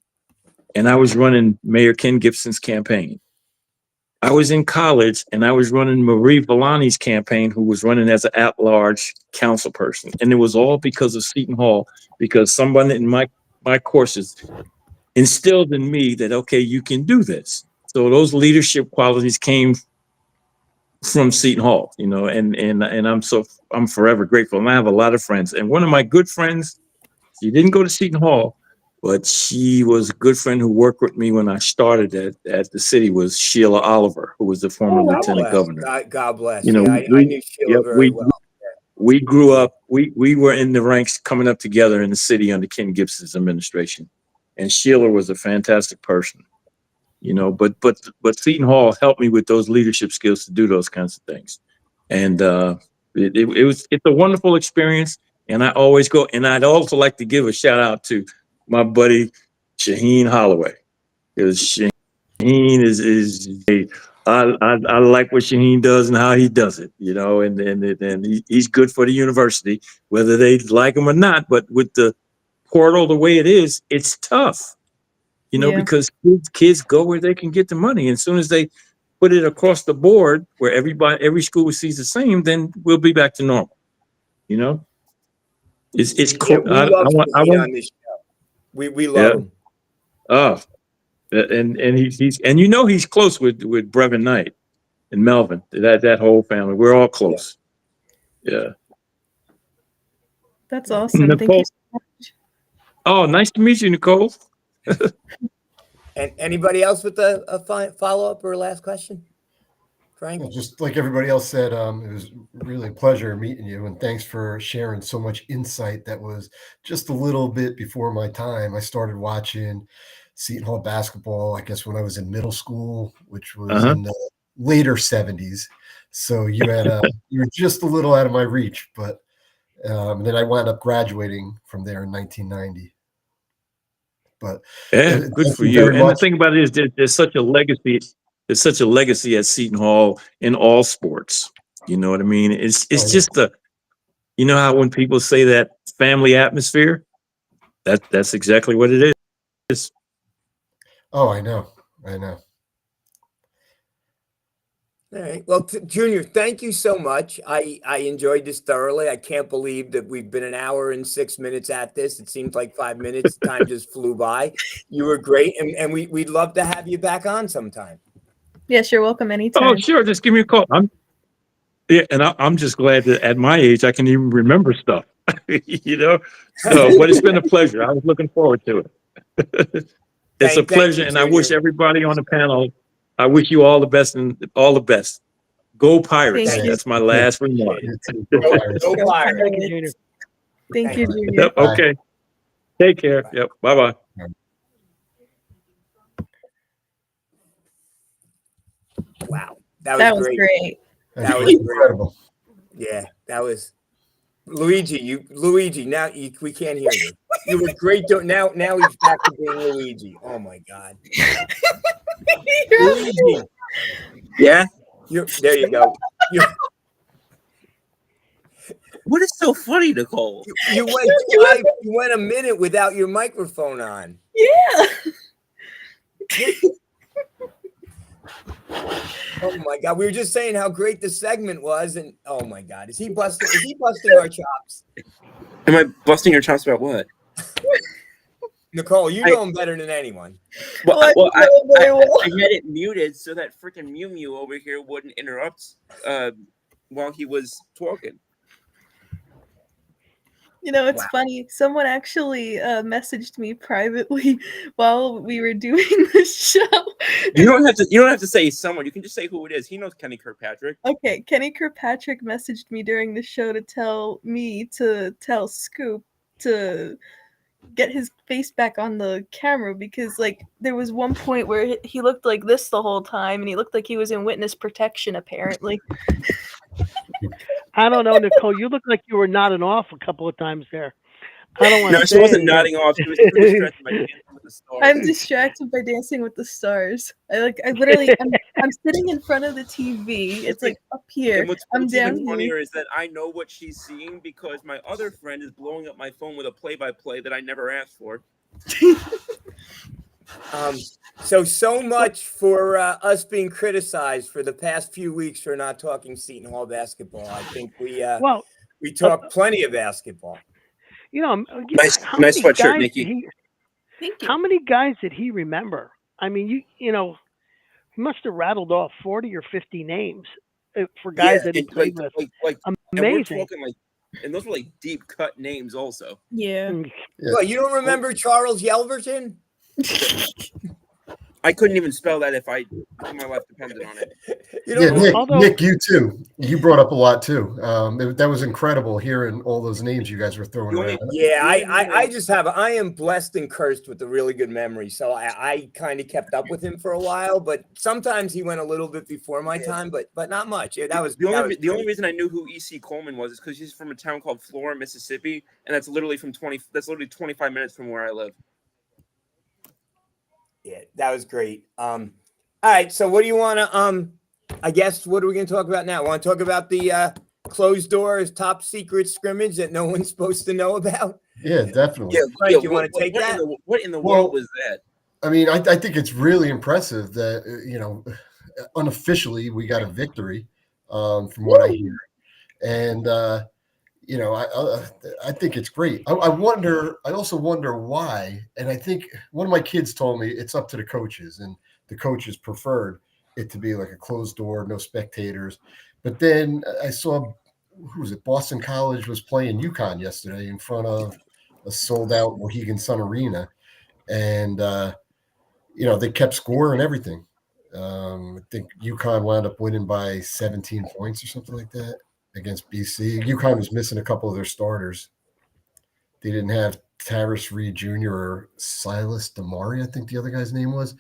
and I was running Mayor Ken Gibson's campaign. I was in college and I was running Marie Villani's campaign, who was running as an at-large council person. And it was all because of Seton Hall, because someone in my courses instilled in me that, okay, you can do this. So those leadership qualities came from Seton Hall, and I'm forever grateful. And I have a lot of friends. And one of my good friends, she didn't go to Seton Hall, but she was a good friend who worked with me when I started at the city, was Sheila Oliver, who was the former lieutenant governor. God bless. I knew Sheila very well. We grew up, we were in the ranks coming up together in the city under Ken Gibson's administration. And Sheila was a fantastic person, but Seton Hall helped me with those leadership skills to do those kinds of things. And it's a wonderful experience. And I always go, and I'd also like to give a shout out to my buddy Shaheen Holloway. Because Shaheen I like what Shaheen does and how he does it, and he's good for the university, whether they like him or not. But with the portal the way it is, it's tough, Yeah. because kids go where they can get the money. And as soon as they put it across the board where every school sees the same, then we'll be back to normal. It's Yeah, cool. we love Shaheen on this show. We love him. Oh, and he's he's close with Brevin Knight and Melvin. That whole family, we're all close. Yeah. That's awesome. Thank you Nicole. so much. Oh, nice to meet you, Nicole. And anybody else with a follow-up or last question? Frank? Well, just like everybody else said, it was really a pleasure meeting you, and thanks for sharing so much insight that was just a little bit before my time. I started watching Seton Hall basketball, I guess, when I was in middle school, which was in the later 70s. So you were just a little out of my reach, but then I wound up graduating from there in 1990. But yeah, good for you. And the thing about it is there's such a legacy. There's such a legacy at Seton Hall in all sports. You know what I mean? It's just how when people say that family atmosphere, that's exactly what it is. Oh, I know. All right. Well, Junior, thank you so much. I enjoyed this thoroughly. I can't believe that we've been an hour and 6 minutes at this. It seems like 5 minutes. Time just flew by. You were great, and we'd love to have you back on sometime. Yes, you're welcome anytime. Oh, sure. Just give me a call. I'm just glad that at my age I can even remember stuff. So, but it's been a pleasure. I was looking forward to it. It's a pleasure, and I wish everybody on the panel. I wish you all the best and all the best. Go Pirates! Thank you. That's my last remark. Go Pirates. Thank you, Junior. Yep, okay. Take care. Yep. Bye-bye. Wow, that was great. That was incredible. Yeah, that was Luigi. Now we can't hear you. You were great. Now he's back to being Luigi. Oh my God. Luigi. Yeah. There you go. What is so funny, Nicole? You went a minute without your microphone on. Yeah. Oh my God. We were just saying how great the segment was, and oh my God, is he busting our chops? Am I busting your chops about what? Nicole, you know him better than anyone. Well, I had it muted so that freaking Mew Mew over here wouldn't interrupt while he was talking. It's funny. Someone actually messaged me privately while we were doing this show. You don't have to say someone. You can just say who it is. He knows Kenny Kirkpatrick. Okay, Kenny Kirkpatrick messaged me during the show to tell me to tell Scoop to get his face back on the camera because there was one point where he looked like this the whole time and he looked like he was in witness protection apparently. I don't know, Nicole. You look like you were nodding off a couple of times there. I don't want to. No, she wasn't nodding off. She was distracted by Dancing with the Stars. I'm distracted by Dancing with the Stars. I'm sitting in front of the TV. It's up here. And what's I'm down even funnier here. is that I know what she's seeing because my other friend is blowing up my phone with a play-by-play that I never asked for. So much for us being criticized for the past few weeks for not talking Seton Hall basketball. I think we talked plenty of basketball. Nice sweatshirt, Nikki. Thank you. How many guys did he remember? I mean, he must have rattled off 40 or 50 names for guys that he played with. Amazing. And those were deep cut names also. Yeah. Well, you don't remember Charles Yelverton? I couldn't even spell that if my life depended on it. Nick, you too. You brought up a lot too. That was incredible hearing all those names you guys were throwing around. Yeah, I am blessed and cursed with a really good memory. So I kind of kept up with him for a while, but sometimes he went a little bit before my time, but not much. Yeah, the only reason I knew who E.C. Coleman was is because he's from a town called Flora, Mississippi, and that's literally 25 minutes from where I live. Yeah, that was great. All right, so what do you want to I guess what are we going to talk about now? Want to talk about the closed doors, top secret scrimmage that no one's supposed to know about? Yeah, definitely. Frank, you want to take that? What in the Well, world was that? I mean, I think it's really impressive that unofficially we got a victory, from what I hear, and I think it's great. I wonder. I also wonder why, and I think one of my kids told me it's up to the coaches, and the coaches preferred it to be like a closed door, no spectators. But then I saw, who was it? Boston College was playing UConn yesterday in front of a sold out Mohegan Sun Arena, and they kept score and everything. I think UConn wound up winning by 17 points or something like that against BC. UConn was missing a couple of their starters. They didn't have Tavis Reed Jr. or Silas Damari, I think the other guy's name was.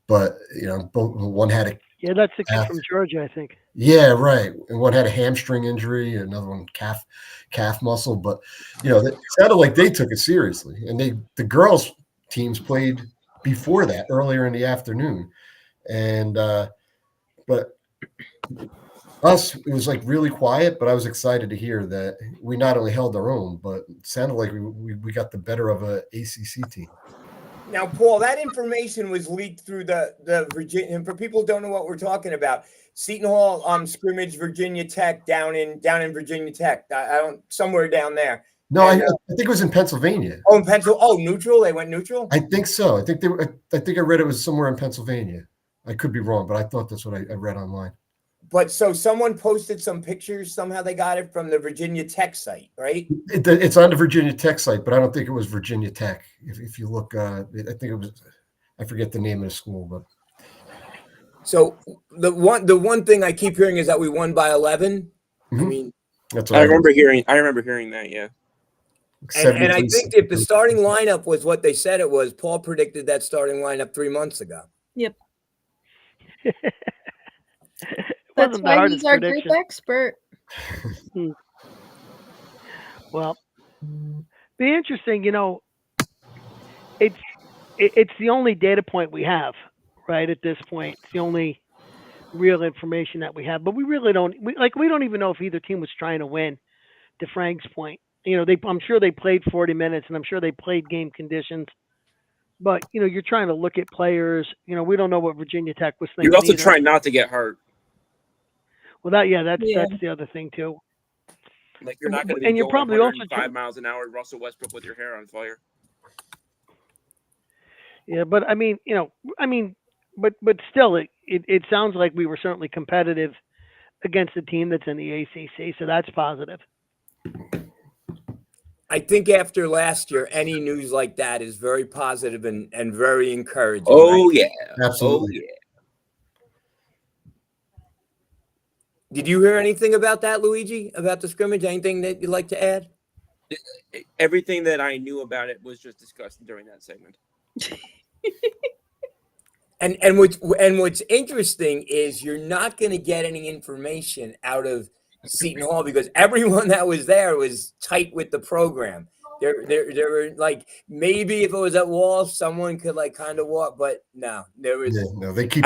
But both one had a that's the kid from Georgia, I think. Yeah, right. And one had a hamstring injury, another one calf muscle. But it sounded like they took it seriously. And the girls teams played before that, earlier in the afternoon. And but us, it was like really quiet, but I was excited to hear that we not only held our own, but it sounded like we got the better of a ACC team. Now, Paul, that information was leaked through the Virginia. And for people who don't know what we're talking about, Seton Hall scrimmage Virginia Tech down in Virginia Tech. I don't somewhere down there. No, I think it was in Pennsylvania. Oh, in Pennsylvania. Oh, neutral. They went neutral. I think so. I think I read it was somewhere in Pennsylvania. I could be wrong, but I thought that's what I read online. But so someone posted some pictures. Somehow they got it from the Virginia Tech site, right? It's on the Virginia Tech site, but I don't think it was Virginia Tech. If you look, I think it was. I forget the name of the school, but. So the one thing I keep hearing is that we won by 11. Mm-hmm. I mean, that's what I remember hearing that. Yeah. And I think if the starting lineup was what they said it was, Paul predicted that starting lineup 3 months ago. Yep. That's That's why he's our group expert. Well, be interesting. It's the only data point we have, right? At this point, it's the only real information that we have. But we really don't. We don't even know if either team was trying to win. To Frank's point, I'm sure they played 40 minutes, and I'm sure they played game conditions. But you're trying to look at players. We don't know what Virginia Tech was thinking. You're also either. trying not to get hurt. Well, that's the other thing too. Like you're not going to be and you're going probably also 5 miles an hour, Russell Westbrook with your hair on fire. Yeah, but but still, it sounds like we were certainly competitive against a team that's in the ACC, so that's positive. I think after last year, any news like that is very positive and very encouraging. Oh, right? yeah. Absolutely. Oh, yeah. Did you hear anything about that, Luigi? About the scrimmage? Anything that you'd like to add? Everything that I knew about it was just discussed during that segment. And what's interesting is you're not going to get any information out of Seton Hall because everyone that was there was tight with the program. There were like maybe if it was at Wall, someone could like kind of walk, but no, there was they keep.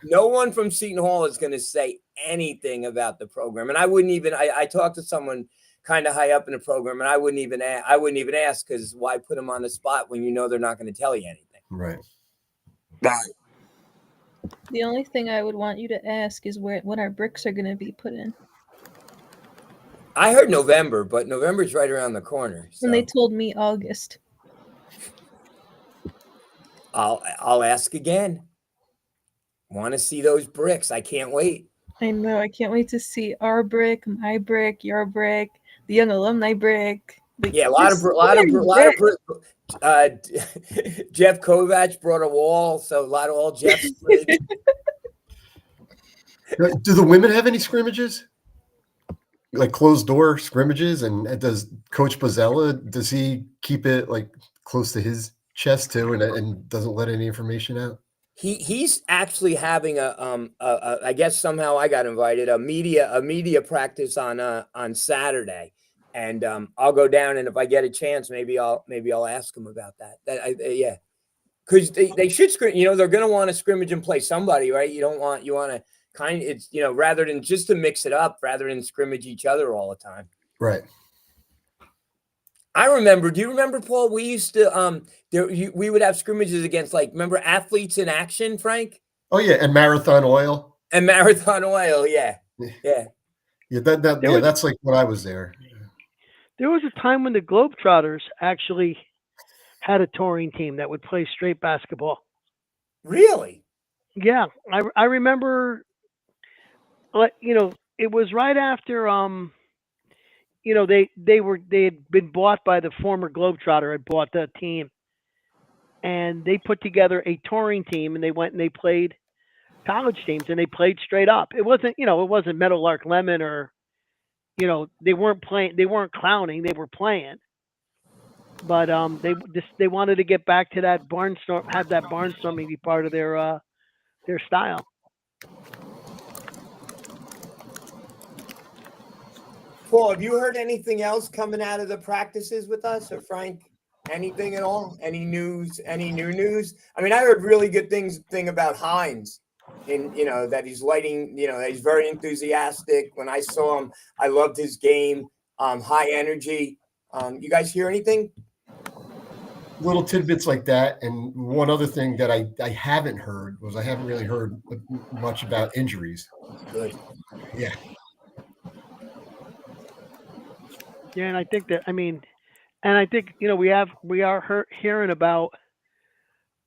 No one from Seton Hall is going to say anything about the program, and I wouldn't even. I talked to someone kind of high up in the program, and I wouldn't even ask because why put them on the spot when they're not going to tell you anything. Right. The only thing I would want you to ask is when our bricks are going to be put in. I heard November, but November's right around the corner. So. And they told me August. I'll ask again. Want to see those bricks? I can't wait. I know. I can't wait to see our brick, my brick, your brick, the young alumni brick. Yeah, a lot of Jeff Kovacs brought a wall, so a lot of all Jeff's. Do the women have any scrimmages? Like closed door scrimmages, and does Coach Bozzella, does he keep it like close to his chest too, and doesn't let any information out? He's actually having a I guess somehow I got invited a media practice on Saturday, and I'll go down, and if I get a chance, maybe I'll ask him about that. Yeah. because they should scrim. You know, they're going to want to scrimmage and play somebody, right? You want to kind of, it's, you know, rather than just to mix it up, rather than scrimmage each other all the time. Right. I remember. Do you remember, Paul? We used to we would have scrimmages against, like, remember Athletes in Action, Frank? Oh yeah, and Marathon Oil. And Marathon Oil, yeah. Yeah, that's like when I was there. There was a time when the Globetrotters actually had a touring team that would play straight basketball. Really? Yeah, I remember. You know, it was right after you know, they had been bought by the former Globetrotter, had bought the team, and they put together a touring team, and they went and they played college teams, and they played straight up. It wasn't, you know, it wasn't Meadowlark Lemon, or, you know, they weren't clowning, they were playing. But they wanted to get back to that have that barnstorming be part of their style. Paul, have you heard anything else coming out of the practices with us, or Frank? Anything at all? Any news? Any new news? I mean, I heard really good thing about Hines, and, you know, that he's lighting. You know, that he's very enthusiastic. When I saw him, I loved his game. High energy. You guys hear anything? Little tidbits like that. And one other thing that I haven't heard was I haven't really heard much about injuries. Good. Yeah. Yeah, and I think that, I mean, and I think, you know, we are hearing about,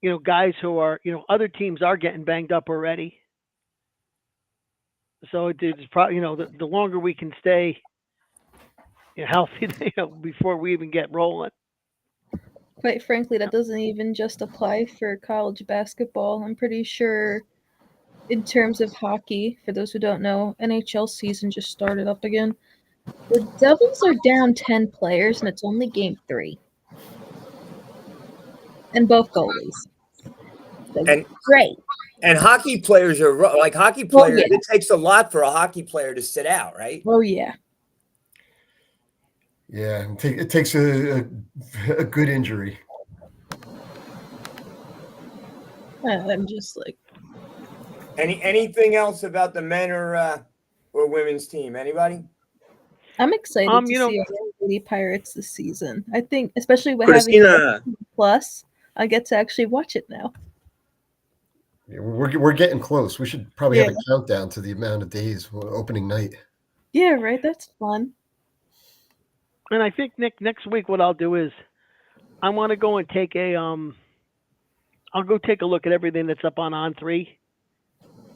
you know, guys who are, you know, other teams are getting banged up already. So it's probably, you know, the longer we can stay, you know, healthy, you know, before we even get rolling. Quite frankly, that doesn't even just apply for college basketball. I'm pretty sure in terms of hockey, for those who don't know, NHL season just started up again. The Devils are down 10 players, and it's only game 3. And both goalies. So And great. And hockey players are like hockey players. yeah. It takes a lot for a hockey player to sit out, right? Oh, yeah. Yeah, it takes a good injury. I'm just like, Anything else about the men or women's team? Anybody? I'm excited to you know, see our Lady Pirates this season. I think, especially with Christina, having Plus, I get to actually watch it now. Yeah, we're getting close. We should probably have a countdown to the amount of days opening night. Yeah, right. That's fun. and I think next week what I'll do is I want to go and take I'll go take a look at everything that's up on On3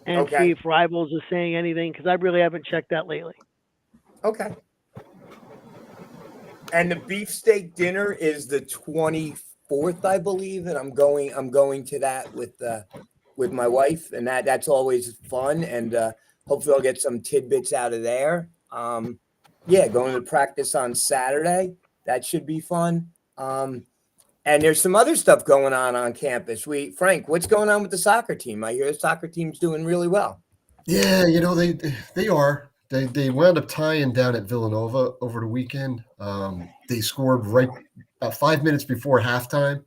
and Okay. see if Rivals is saying anything, because I really haven't checked that lately. Okay. And the beefsteak dinner is the 24th, I believe, and I'm going to that with my wife, and that's always fun, and hopefully I'll get some tidbits out of there. Yeah, going to practice on Saturday, that should be fun. And there's some other stuff going on campus. Frank, what's going on with the soccer team? I hear the soccer team's doing really well. Yeah, you know, they are. They wound up tying down at Villanova over the weekend. They scored right about 5 minutes before halftime,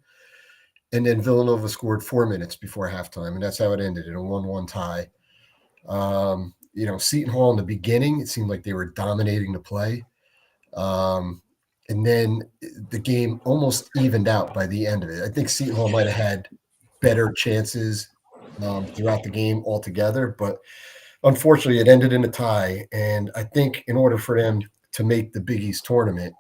and then Villanova scored 4 minutes before halftime, and that's how it ended, in a 1-1 tie. You know, Seton Hall in the beginning, it seemed like they were dominating the play. And then the game almost evened out by the end of it. I think Seton Hall might have had better chances throughout the game altogether, but unfortunately it ended in a tie. And I think in order for them to make the Big East tournament,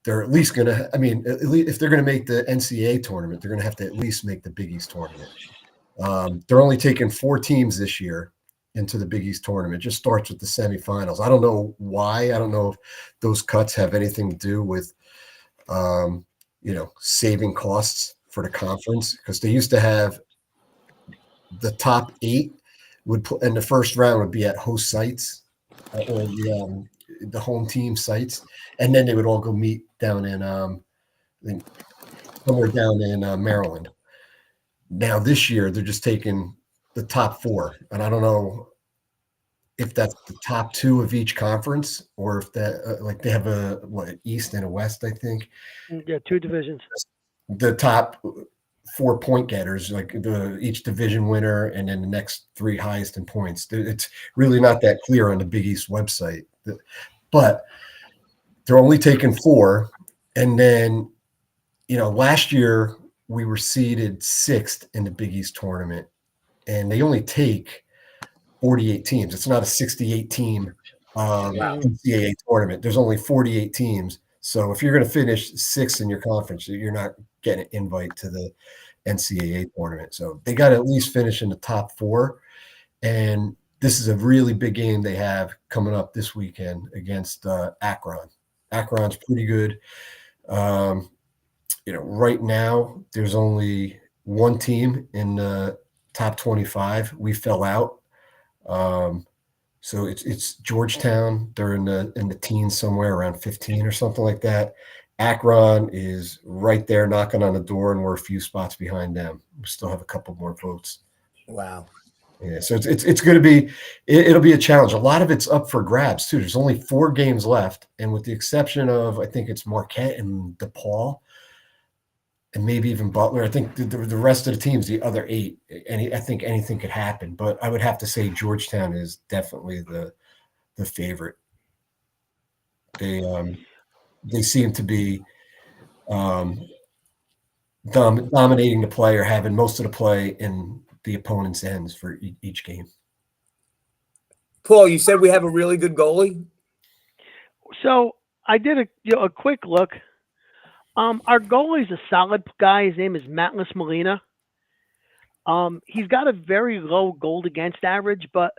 they're at least going to, I mean, at least if they're going to make the NCAA tournament, they're going to have to at least make the Big East tournament. They're only taking 4 teams this year into the Big East tournament. It just starts with the semifinals. I don't know why. I don't know if those cuts have anything to do with, you know, saving costs for the conference, because they used to have the top 8 in the first round would be at host sites or the home team sites, and then they would all go meet down in somewhere down in Maryland. Now this year they're just taking the top 4, and I don't know if that's the top 2 of each conference, or if that like they have an East and a West, I think. Yeah, 2 divisions. The top 4 point getters, like each division winner, and then the next 3 highest in points. It's really not that clear on the Big East website, but they're only taking 4. And then, last year we were seeded 6th in the Big East tournament, and they only take 48 teams. It's not a 68 team NCAA tournament. There's only 48 teams. So if you're going to finish 6th in your conference, you're not getting an invite to the NCAA tournament. So they got to at least finish in the top 4. And this is a really big game they have coming up this weekend against Akron. Akron's pretty good. Right now there's only one team in the top 25. We fell out. So it's Georgetown. They're in the teens somewhere around 15 or something like that. Akron is right there knocking on the door, and we're a few spots behind them. We still have a couple more votes. Wow. Yeah, so it's going to be it'll be a challenge. A lot of it's up for grabs too. There's only 4 games left, and with the exception of, I think it's Marquette and DePaul, and maybe even Butler, I think the rest of the teams, the other 8, I think anything could happen. But I would have to say Georgetown is definitely the favorite. They seem to be dominating the play, or having most of the play in the opponent's ends for each game. Paul, you said we have a really good goalie? So I did a quick look. Our goalie's a solid guy. His name is Matlas Molina. He's got a very low goal against average, but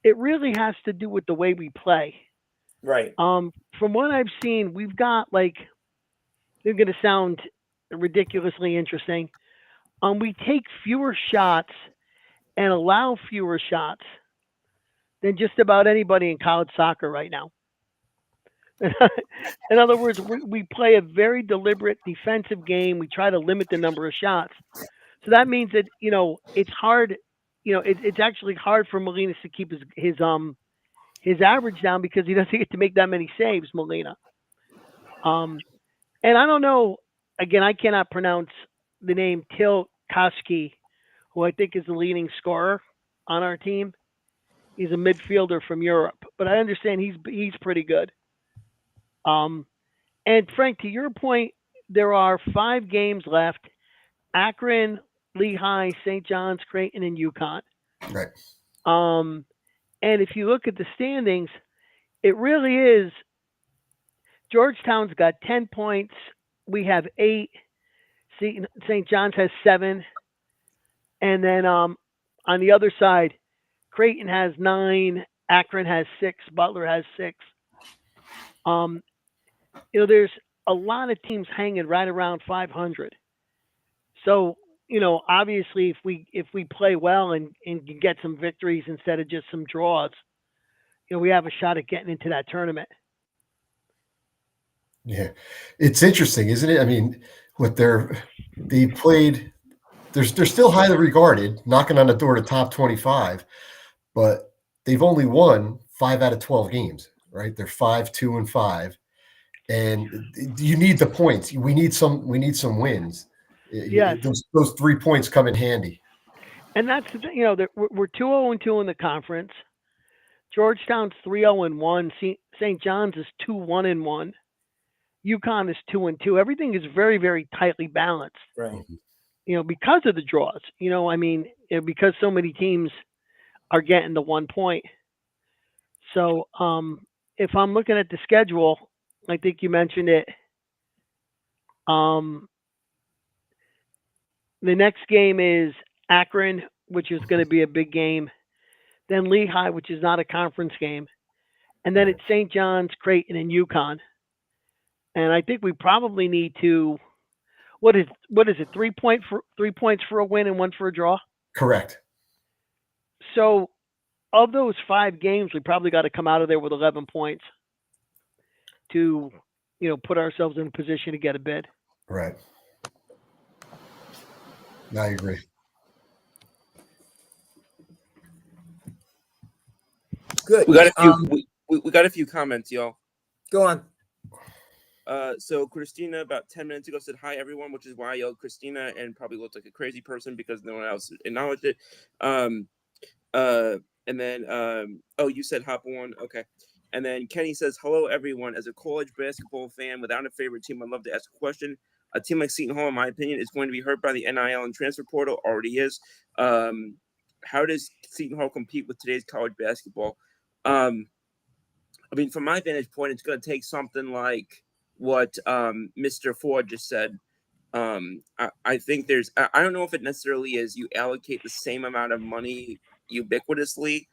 it really has to do with the way we play. Right. From what I've seen, we've got, like, they're going to sound ridiculously interesting. We take fewer shots and allow fewer shots than just about anybody in college soccer right now. In other words, we play a very deliberate defensive game. We try to limit the number of shots. So that means that, it's hard. It's actually hard for Molina to keep his average down, because he doesn't get to make that many saves, Molina. And I don't know. Again, I cannot pronounce the name Til Koski, who I think is the leading scorer on our team. He's a midfielder from Europe, but I understand he's pretty good. And Frank, to your point, there are 5 games left: Akron, Lehigh, St. John's, Creighton, and UConn. Right. And if you look at the standings, it really is. Georgetown's got 10 points. We have 8. St. John's has 7. And then on the other side, Creighton has 9. Akron has 6. Butler has 6. There's a lot of teams hanging right around 500. So, obviously, if we play well and get some victories instead of just some draws, we have a shot at getting into that tournament. Yeah, it's interesting, isn't it? I mean, they played. They're still highly regarded, knocking on the door to top 25, but they've only won 5 out of 12 games. Right? They're 5-2-5, and you need the points. We need some wins. Yes. Those 3 points come in handy. And that's the thing. We're 2-0-2 in the conference. Georgetown's 3-0-1. St. John's is 2-1-1. UConn is 2-2. Everything is very, very tightly balanced. Right. Because of the draws. Because so many teams are getting the 1 point. So if I'm looking at the schedule, I think you mentioned it. The next game is Akron, which is going to be a big game. Then Lehigh, which is not a conference game. And then it's St. John's, Creighton, and UConn. And I think we probably need to, what is it, 3 points for a win and 1 for a draw? Correct. So of those 5 games, we probably got to come out of there with 11 points to, put ourselves in a position to get a bid. Right. I agree. Good. We got a few. We got a few comments, y'all. Go on. So Christina about 10 minutes ago said hi everyone, which is why I yelled Christina and probably looked like a crazy person because no one else acknowledged it. And then oh, you said hop on, okay. And then Kenny says hello everyone. As a college basketball fan without a favorite team, I'd love to ask a question. A team like Seton Hall, in my opinion, is going to be hurt by the NIL and transfer portal. Already is. How does Seton Hall compete with today's college basketball? I mean, from my vantage point, it's going to take something like what Mr. Ford just said. I think I don't know if it necessarily is you allocate the same amount of money ubiquitously,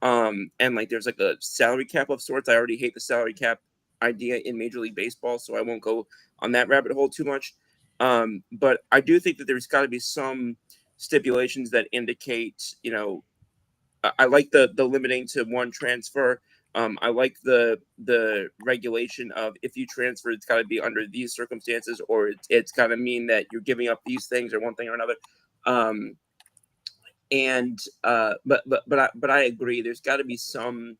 and like there's like a salary cap of sorts. I already hate the salary cap idea in Major League Baseball, so I won't go on that rabbit hole too much. But I do think that there's got to be some stipulations that indicate, I like the limiting to one transfer. I like the regulation of if you transfer, it's got to be under these circumstances, or it's got to mean that you're giving up these things or one thing or another. But I agree. There's got to be some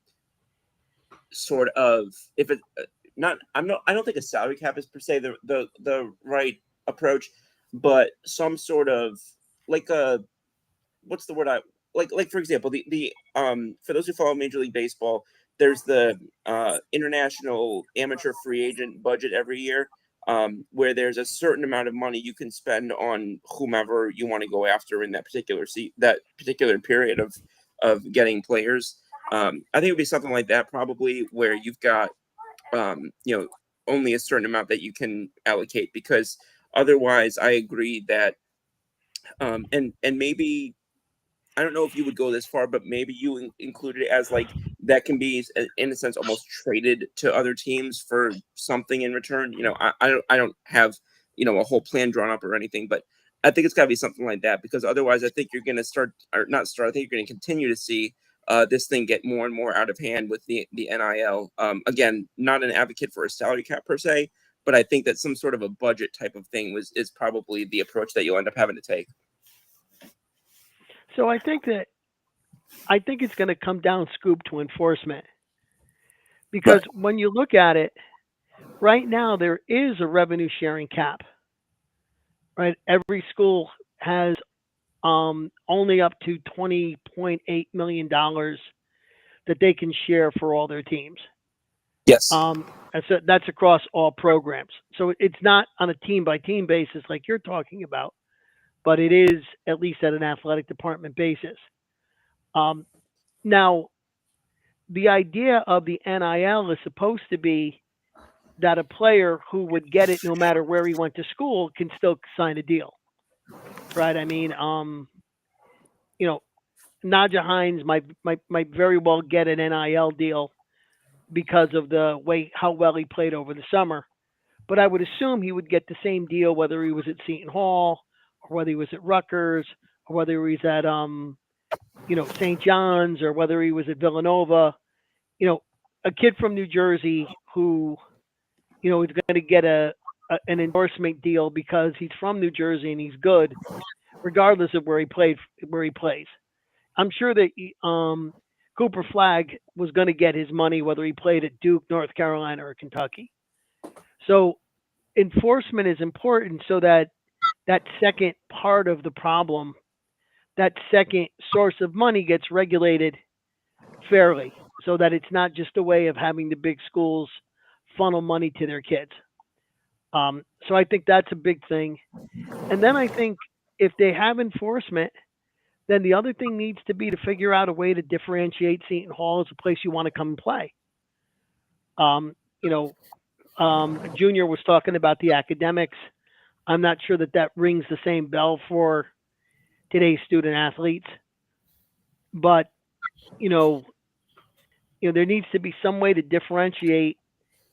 sort of if it not. I don't think a salary cap is per se the right approach, but some sort of like a what's the word I like for example the for those who follow Major League Baseball, there's the international amateur free agent budget every year, where there's a certain amount of money you can spend on whomever you want to go after in that particular period of getting players. I think it would be something like that probably, where you've got only a certain amount that you can allocate, because otherwise I agree that and maybe I don't know if you would go this far, but maybe you include it as like that can be in a sense almost traded to other teams for something in return. I don't have a whole plan drawn up or anything, but I think it's got to be something like that, because otherwise I think you're going to I think you're going to continue to see this thing get more and more out of hand with the NIL. Again, not an advocate for a salary cap per se, but I think that some sort of a budget type of thing is probably the approach that you'll end up having to take. So I think it's going to come down, Scoop, to enforcement, because when you look at it right now, there is a revenue sharing cap. Right, every school has only up to $20.8 million that they can share for all their teams. Yes. That's across all programs. So it's not on a team by team basis like you're talking about, but it is at least at an athletic department basis. Now, the idea of the NIL is supposed to be that a player who would get it no matter where he went to school can still sign a deal, right? I mean, Najah Hines might very well get an NIL deal because of the way how well he played over the summer, but I would assume he would get the same deal whether he was at Seton Hall or whether he was at Rutgers or whether he was at St. John's or whether he was at Villanova. A kid from New Jersey who is going to get an endorsement deal because he's from New Jersey and he's good, regardless of where he plays. I'm sure that Cooper Flagg was going to get his money whether he played at Duke, North Carolina, or Kentucky. So enforcement is important so that second part of the problem, that second source of money, gets regulated fairly, so that it's not just a way of having the big schools funnel money to their kids. So I think that's a big thing. And then I think if they have enforcement, then the other thing needs to be to figure out a way to differentiate Seton Hall as a place you want to come and play. Junior was talking about the academics. I'm not sure that rings the same bell for today's student athletes, but there needs to be some way to differentiate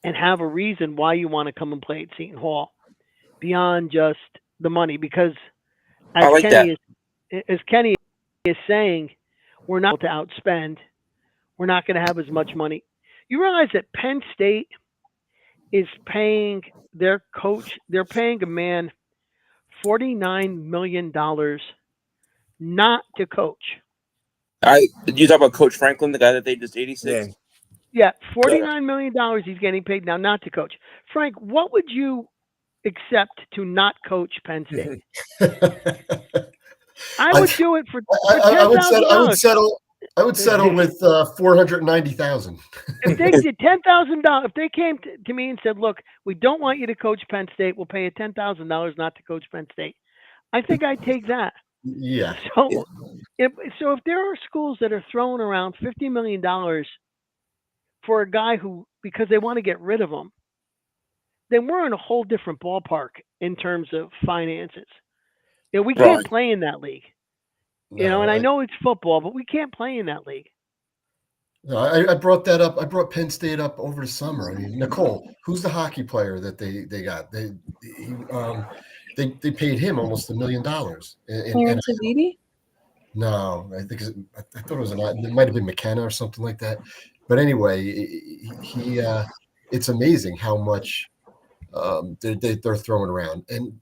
and have a reason why you want to come and play at Seton Hall beyond just the money. Because as Kenny is saying, we're not able to outspend. We're not going to have as much money. You realize that Penn State is paying their coach, they're paying a man $49 million not to coach. You talk about Coach Franklin, the guy that they just 86? Yeah, $49 million he's getting paid now not to coach. Frank, what would you accept to not coach Penn State? I would do it for I would settle. $10,000. I would settle with 490,000. If they did $10,000, if they came to me and said, "Look, we don't want you to coach Penn State. We'll pay you $10,000 not to coach Penn State," I think I'd take that. Yeah. So, if there are schools that are throwing around $50 million for a guy who, because they want to get rid of him, then we're in a whole different ballpark in terms of finances. We can't play in that league. No, And I know it's football, but we can't play in that league. No, I brought that up. I brought Penn State up over the summer. I mean, Nicole, who's the hockey player that they got? They paid him almost $1 million. Clarence Aviti? No, I think I thought it might have been McKenna or something like that. But anyway, he it's amazing how much they're throwing around. And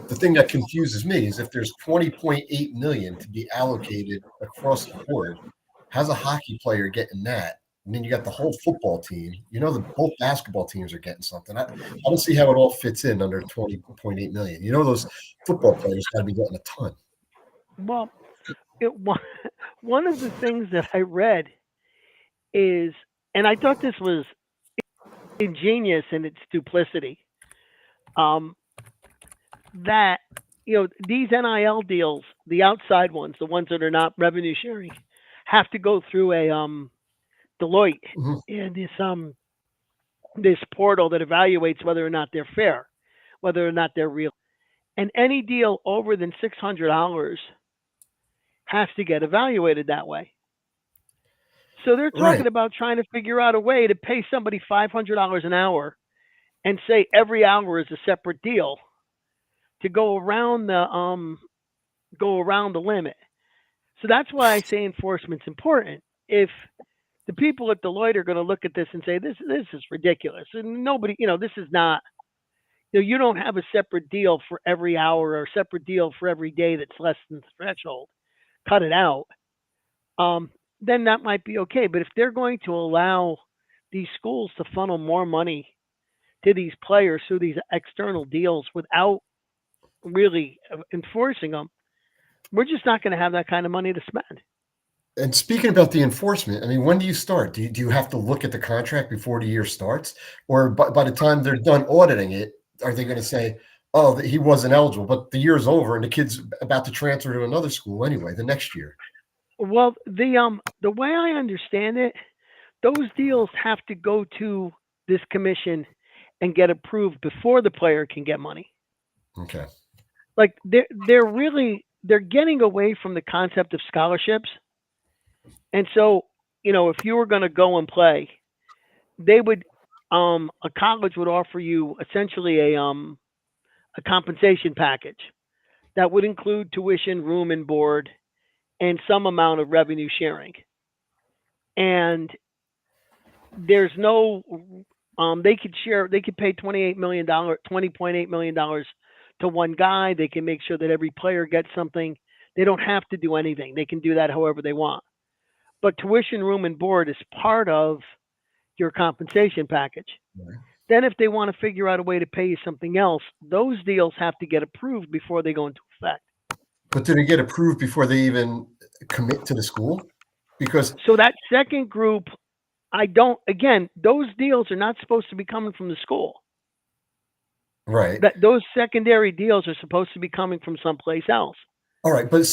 the thing that confuses me is if there's $20.8 million to be allocated across the board, how's a hockey player getting that? I mean, you got the whole football team. Both basketball teams are getting something. I don't see how it all fits in under $20.8 million. Those football players got to be getting a ton. Well, one of the things that I read is, and I thought this was ingenious in its duplicity, that these NIL deals, the outside ones, the ones that are not revenue sharing, have to go through a Deloitte and this portal that evaluates whether or not they're fair, whether or not they're real, and any deal over than $600 has to get evaluated that way. So they're talking about trying to figure out a way to pay somebody $500 an hour and say every hour is a separate deal to go around the limit. So that's why I say enforcement's important. If the people at Deloitte are going to look at this and say this is ridiculous, and nobody, this is not, you don't have a separate deal for every hour or a separate deal for every day that's less than the threshold. Cut it out. Then that might be okay. But if they're going to allow these schools to funnel more money to these players through these external deals without really enforcing them, we're just not going to have that kind of money to spend. And speaking about the enforcement, I mean, when do you start? Do you have to look at the contract before the year starts? Or by the time they're done auditing it, are they going to say, oh, he wasn't eligible, but the year's over and the kid's about to transfer to another school anyway, the next year? Well, the way I understand it, those deals have to go to this commission and get approved before the player can get money. Okay. Like they're getting away from the concept of scholarships. And so, if you were going to go and play, they would, a college would offer you essentially a compensation package that would include tuition, room and board, and some amount of revenue sharing. And there's no, they could pay $20.8 million to one guy. They can make sure that every player gets something. They don't have to do anything. They can do that however they want. But tuition, room, and board is part of your compensation package. Right. Then if they want to figure out a way to pay you something else, those deals have to get approved before they go into effect. But do they get approved before they even commit to the school? Because so that second group, those deals are not supposed to be coming from the school. Right. Those secondary deals are supposed to be coming from someplace else. All right, but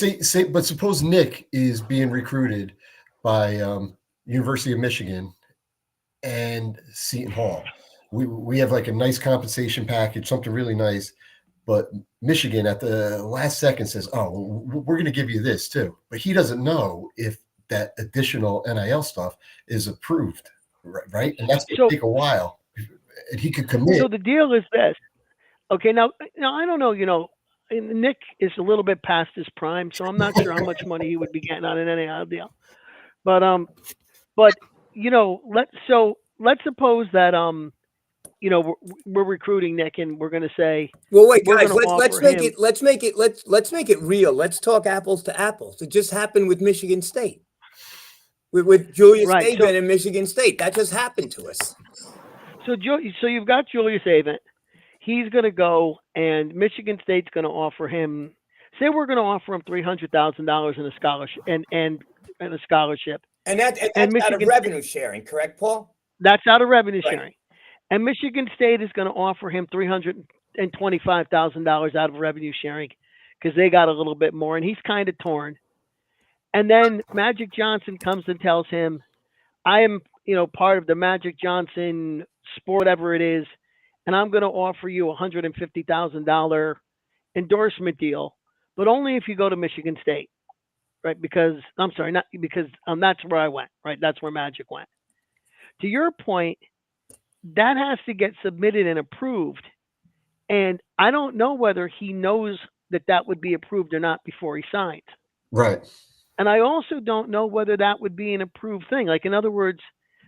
but suppose Nick is being recruited by University of Michigan and Seton Hall. We have like a nice compensation package, something really nice, but Michigan at the last second says, "Oh, we're going to give you this too," but he doesn't know if that additional NIL stuff is approved, right? And that's going to take a while, and he could commit. So the deal is this. Okay, now I don't know. Nick is a little bit past his prime, so I'm not sure how much money he would be getting on an NIL deal. But let's suppose that we're recruiting Nick and we're going to say, well, wait, guys, let's make it real. Let's talk apples to apples. It just happened with Michigan State. with Julius Right, Saban so- and Michigan State. That just happened to us. So you've got Julius Saban. He's going to go, and Michigan State's going to offer him. Say we're going to offer him $300,000 in a scholarship, and a scholarship. And that's And out of Michigan revenue sharing, correct, Paul? That's out of revenue Right. sharing. And Michigan State is going to offer him $325,000 out of revenue sharing because they got a little bit more, and he's kind of torn. And then Magic Johnson comes and tells him, I am, part of the Magic Johnson sport, whatever it is, and I'm going to offer you a $150,000 endorsement deal, but only if you go to Michigan State, right? Because, I'm sorry, not because that's where I went, right? That's where Magic went. To your point, that has to get submitted and approved. And I don't know whether he knows that would be approved or not before he signs. Right. And I also don't know whether that would be an approved thing. Like, in other words,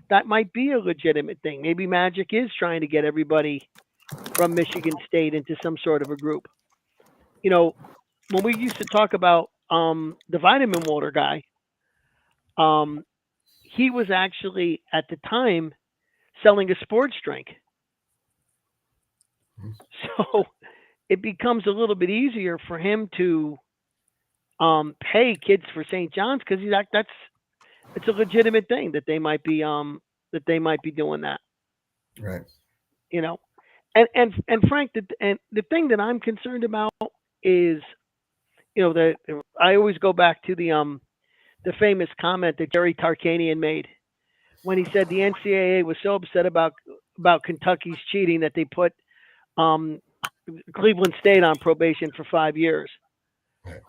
that might be a legitimate thing. Maybe Magic is trying to get everybody from Michigan State into some sort of a group. When we used to talk about the vitamin water guy, he was actually at the time selling a sports drink. So it becomes a little bit easier for him to pay kids for St. John's because it's a legitimate thing that they might be doing that. Right. And Frank, the thing that I'm concerned about is, I always go back to the famous comment that Jerry Tarkanian made when he said the NCAA was so upset about Kentucky's cheating that they put Cleveland State on probation for 5 years. Right.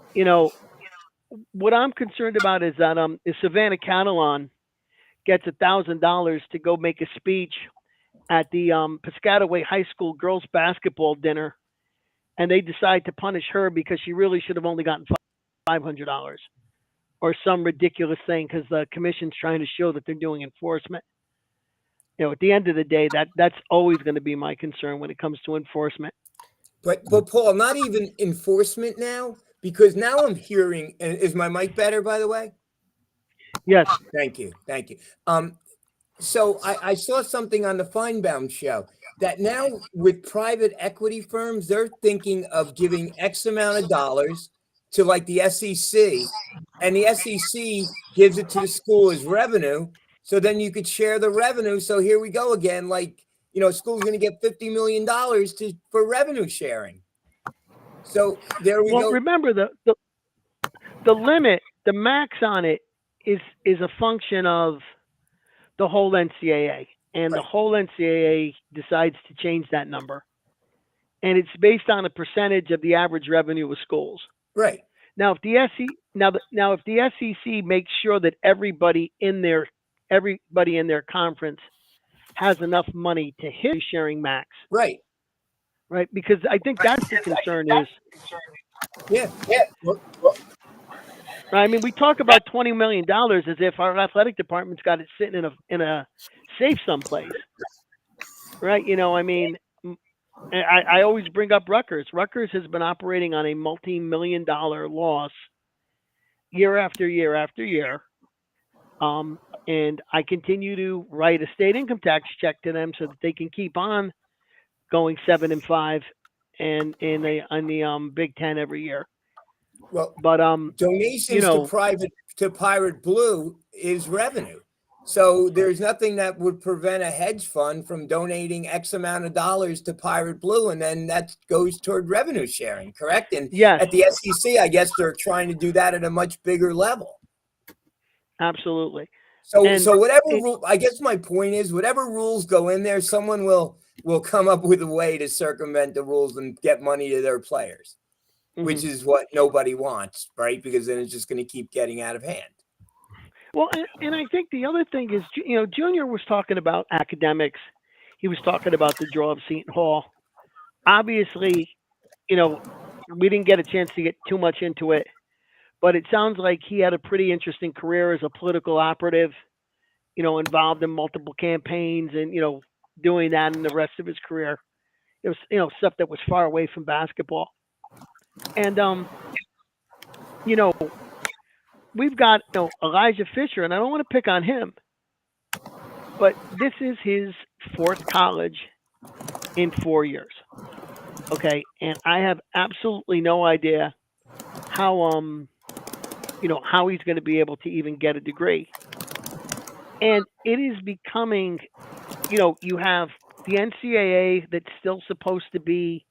What I'm concerned about is that if Savannah Catalan gets $1,000 to go make a speech at the Piscataway High School girls basketball dinner, and they decide to punish her because she really should have only gotten $500 or some ridiculous thing because the commission's trying to show that they're doing enforcement. At the end of the day, that's always going to be my concern when it comes to enforcement. But Paul, not even enforcement now, because now I'm hearing. And is my mic better, by the way? Yes. Thank you. So I saw something on the Feinbaum show that now with private equity firms, they're thinking of giving X amount of dollars to like the SEC, and the SEC gives it to the school as revenue. So then you could share the revenue. So here we go again. Like, school's going to get $50 million for revenue sharing. So there we go. Well, remember the limit, the max on it is a function of the whole NCAA, and the whole NCAA decides to change that number, and it's based on a percentage of the average revenue of schools. Right. Now, if the SEC makes sure that everybody in their conference has enough money to hit sharing max. Right. Right. Because I think that's the concern is. Yeah. I mean, we talk about $20 million as if our athletic department's got it sitting in a safe someplace. Right. I always bring up Rutgers. Rutgers has been operating on a multi-million-dollar loss year after year after year. And I continue to write a state income tax check to them so that they can keep on going 7-5 and in the Big Ten every year. Well, but donations to Pirate Blue is revenue. So there's nothing that would prevent a hedge fund from donating X amount of dollars to Pirate Blue, and then that goes toward revenue sharing, correct? And yes, at the SEC, I guess they're trying to do that at a much bigger level. Absolutely. So whatever rule, I guess my point is, whatever rules go in there, someone will come up with a way to circumvent the rules and get money to their players, which is what nobody wants, right? Because then it's just going to keep getting out of hand. Well, and I think the other thing is, Junior was talking about academics. He was talking about the draw of Seton Hall. Obviously, we didn't get a chance to get too much into it, but it sounds like he had a pretty interesting career as a political operative, involved in multiple campaigns and, doing that in the rest of his career. It was, stuff that was far away from basketball. And, we've got Elijah Fisher, and I don't want to pick on him, but this is his fourth college in 4 years. Okay, and I have absolutely no idea how how he's going to be able to even get a degree. And it is becoming, you have the NCAA that's still supposed to be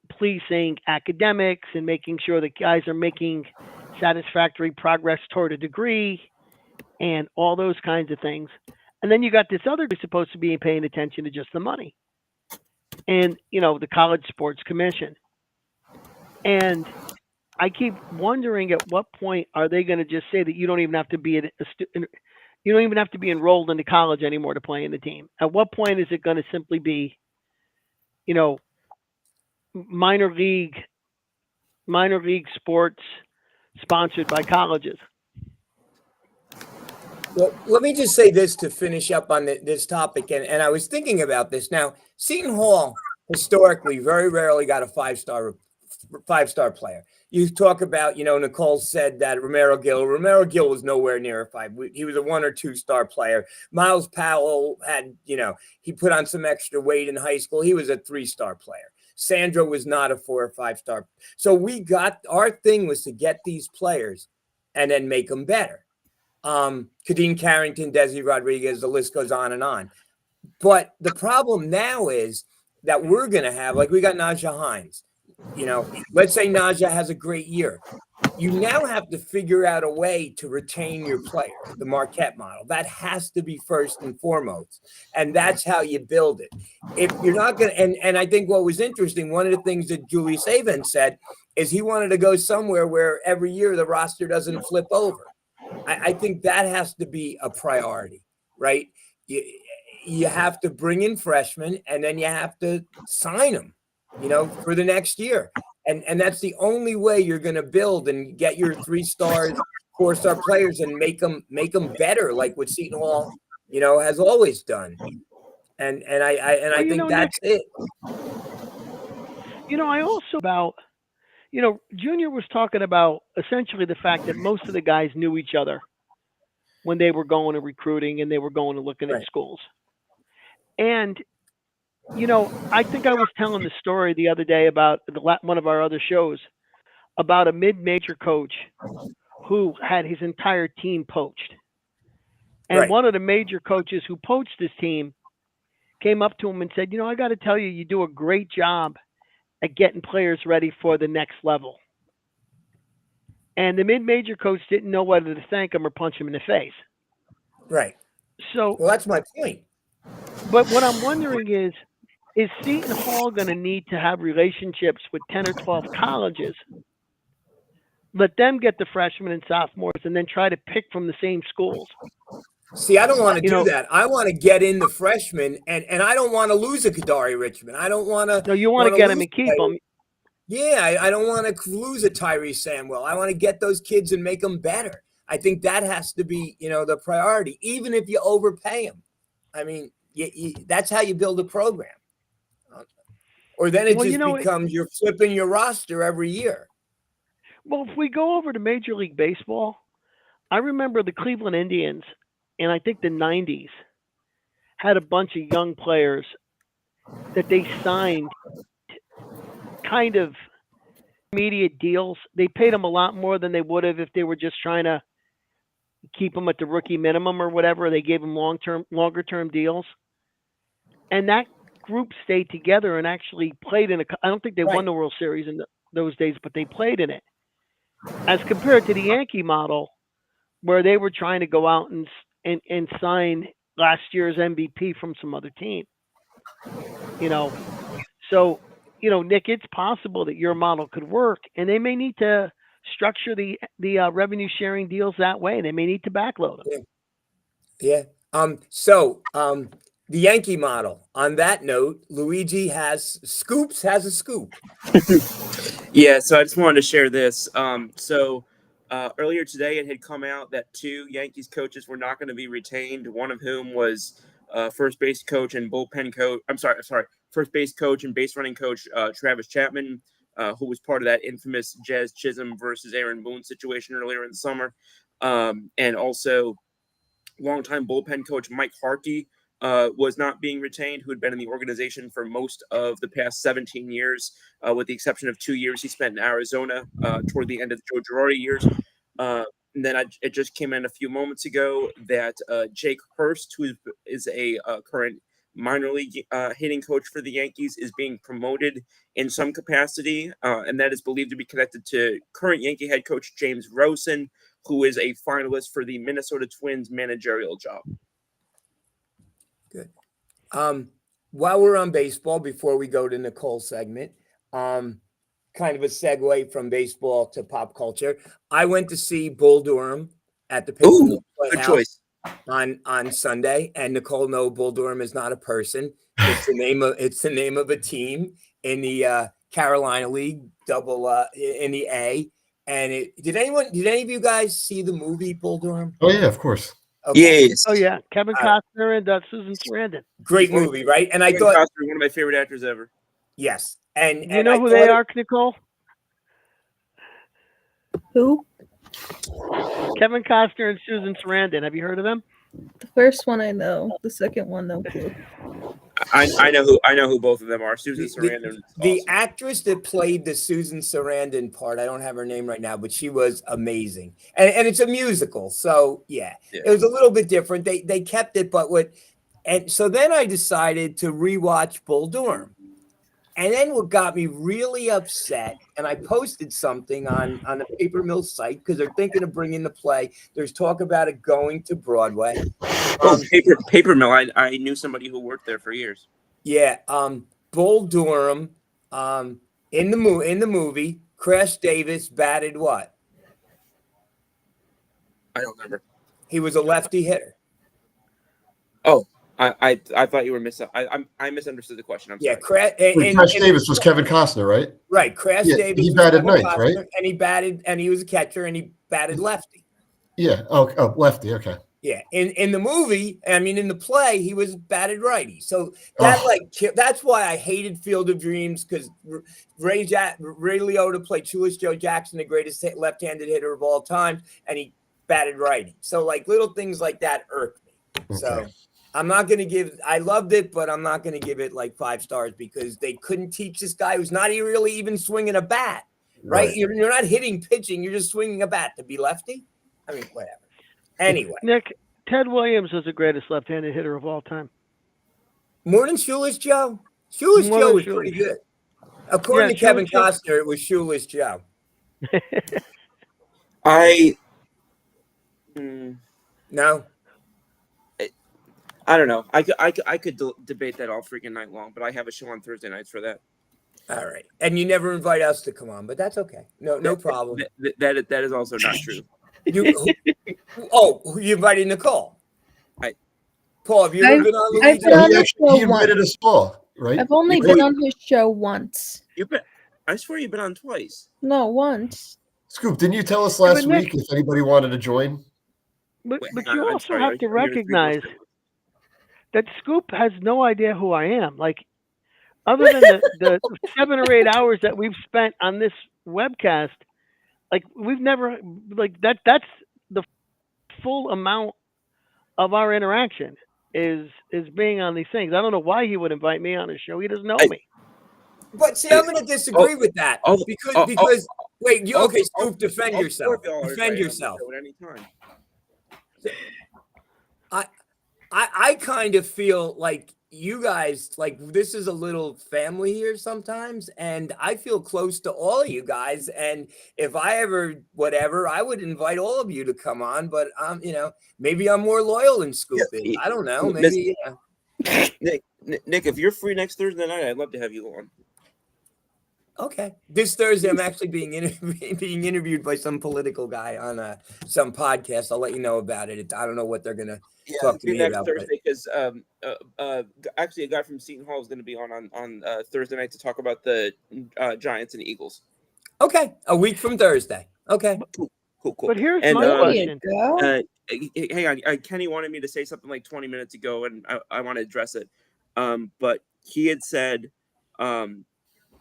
policing academics and making sure that guys are making satisfactory progress toward a degree and all those kinds of things. And then you got this other who's supposed to be paying attention to just the money. And, the College Sports Commission. And I keep wondering at what point are they going to just say that you don't even have to be you don't even have to be enrolled into college anymore to play in the team. At what point is it going to simply be, minor league sports sponsored by colleges? Well, let me just say this to finish up on this topic, and I was thinking about this. Now, Seton Hall historically very rarely got a five-star player. You talk about, Nicole said that Romero Gill was nowhere near a five. He was a 1 or 2 star player. Miles Powell had, he put on some extra weight in high school. He was a 3-star player. Sandro was not a 4 or 5 star. So our thing was to get these players and then make them better. Kadeem Carrington, Desi Rodriguez, the list goes on and on. But the problem now is that we're going to have, like we got Najah Hines. Let's say Najah has a great year. You now have to figure out a way to retain your players, the Marquette model. That has to be first and foremost. And that's how you build it. If you're not going to, and I think what was interesting, one of the things that Julius Avent said is he wanted to go somewhere where every year the roster doesn't flip over. I think that has to be a priority, right? You have to bring in freshmen and then you have to sign them, for the next year. And that's the only way you're going to build and get your 3-star, 4-star players and make them better, like what Seton Hall, has always done. And I think that's Nick, it. I also about, Junior was talking about essentially the fact that most of the guys knew each other when they were going to recruiting and they were going to looking at schools. And I think I was telling the story the other day about one of our other shows about a mid-major coach who had his entire team poached. And one of the major coaches who poached his team came up to him and said, I got to tell you, you do a great job at getting players ready for the next level. And the mid-major coach didn't know whether to thank him or punch him in the face. Right. So, well, that's my point. But what I'm wondering is Seton Hall going to need to have relationships with 10 or 12 colleges, let them get the freshmen and sophomores, and then try to pick from the same schools? See, I don't want to do that. I want to get in the freshmen, and I don't want to lose a Kadari Richmond. I don't want to. No, you want to get them and keep them. Yeah, I don't want to lose a Tyree Samuel. I want to get those kids and make them better. I think that has to be, the priority, even if you overpay them. I mean, that's how you build a program. Or then it becomes you're flipping your roster every year. Well, if we go over to Major League Baseball, I remember the Cleveland Indians, and I think the 90s, had a bunch of young players that they signed kind of immediate deals. They paid them a lot more than they would have if they were just trying to keep them at the rookie minimum or whatever. They gave them longer term deals. And that group stayed together and actually played in I don't think they won the World Series in those days, but they played in it. As compared to the Yankee model, where they were trying to go out and sign last year's MVP from some other team. So, Nick, it's possible that your model could work, and they may need to structure the revenue sharing deals that way. They may need to backload them. Yeah. The Yankee model. On that note, Luigi has a scoop. Yeah, so I just wanted to share this. Earlier today, it had come out that 2 Yankees coaches were not going to be retained. One of whom was first base coach and bullpen coach. First base coach and base running coach Travis Chapman. who was part of that infamous Jazz Chisholm versus Aaron Boone situation earlier in the summer, and also longtime bullpen coach Mike Harkey was not being retained, who had been in the organization for most of the past 17 years, with the exception of 2 years he spent in Arizona toward the end of the Joe Girardi years. And then it just came in a few moments ago that Jake Hurst, who is a current minor league hitting coach for the Yankees, is being promoted in some capacity, and that is believed to be connected to current Yankee head coach James Rosen, who is a finalist for the Minnesota Twins managerial job. Good. While we're on baseball, before we go to Nicole's segment, kind of a segue from baseball to pop culture. I went to see Bull Durham at the Paper Mill Good Playhouse choice. on Sunday, and Nicole, no, Bull Durham is not a person. It's the name of a team in the Carolina League, in the A. And did any of you guys see the movie Bull Durham? Oh yeah, of course. Okay. Yes. Oh yeah, Kevin Costner and Susan Sarandon. Great movie, right? And I Kevin thought, Costner, one of my favorite actors ever. yes. And Do you know I who they thought are, Nicole? Who? Kevin Costner and Susan Sarandon. Have you heard of them? The first one I know. The second one, no clue. I know who both of them are. Susan Sarandon. The actress that played the Susan Sarandon part, I don't have her name right now, but she was amazing. And it's a musical, so yeah, it was a little bit different. They kept it, and so then I decided to rewatch Bull Durham. And then what got me really upset, and I posted something on the Paper Mill site because they're thinking of bringing the play. There's talk about it going to Broadway. Paper Mill. I knew somebody who worked there for years. Yeah, Bull Durham. In the movie, Crash Davis batted what? I don't remember. He was a lefty hitter. Oh, I thought you were I misunderstood the question. I'm sorry. Crash Davis was Kevin Costner, right? Right, Crash Davis. He batted ninth, right? And he was a catcher, and he batted lefty. Yeah. Oh, lefty. Okay. Yeah, in the movie, I mean, in the play, he was batted righty. So that's why I hated Field of Dreams, because Ray Liotta played Shoeless Joe Jackson, the greatest left-handed hitter of all time, and he batted righty. So little things like that irked me. Okay. So I'm not going to I loved it, but I'm not going to give it 5 stars because they couldn't teach this guy who's not really even swinging a bat, right? You're not hitting pitching, you're just swinging a bat to be lefty. I mean, whatever. Anyway, Nick, Ted Williams was the greatest left-handed hitter of all time. More than Shoeless Joe? Shoeless Joe was pretty good. According to Kevin Costner, it was Shoeless Joe. No? I don't know. I could debate that all freaking night long, but I have a show on Thursday nights for that. All right. And you never invite us to come on, but that's okay. No problem. That is also not true. You invited Nicole. Paul, have you ever been on I've been on his show He invited us all, right? I've only been on his show once. I swear you've been on twice. No, once. Scoop, didn't you tell us last week if anybody wanted to join? But you also have to recognize that Scoop has no idea who I am. Other than the 7 or 8 hours that we've spent on this webcast, we've never that's the full amount of our interaction is being on these things. I don't know why he would invite me on his show. He doesn't know me. But see, I'm going to disagree with that because wait, Scoop, defend yourself. Defend yourself. At any time. I kind of feel like you guys, this is a little family here sometimes, and I feel close to all of you guys. And if I ever, I would invite all of you to come on, but maybe I'm more loyal than Scoop is. I don't know. Maybe, Nick, if you're free next Thursday night, I'd love to have you on. Okay. This Thursday, I'm actually being interviewed by some political guy on some podcast. I'll let you know about it. I don't know what they're going to talk to me next about. Thursday, because actually a guy from Seton Hall is going to be on Thursday night to talk about the Giants and Eagles. Okay. A week from Thursday. Okay. Cool. But here's my question. Hang on. Kenny wanted me to say something 20 minutes ago, and I want to address it. But he had said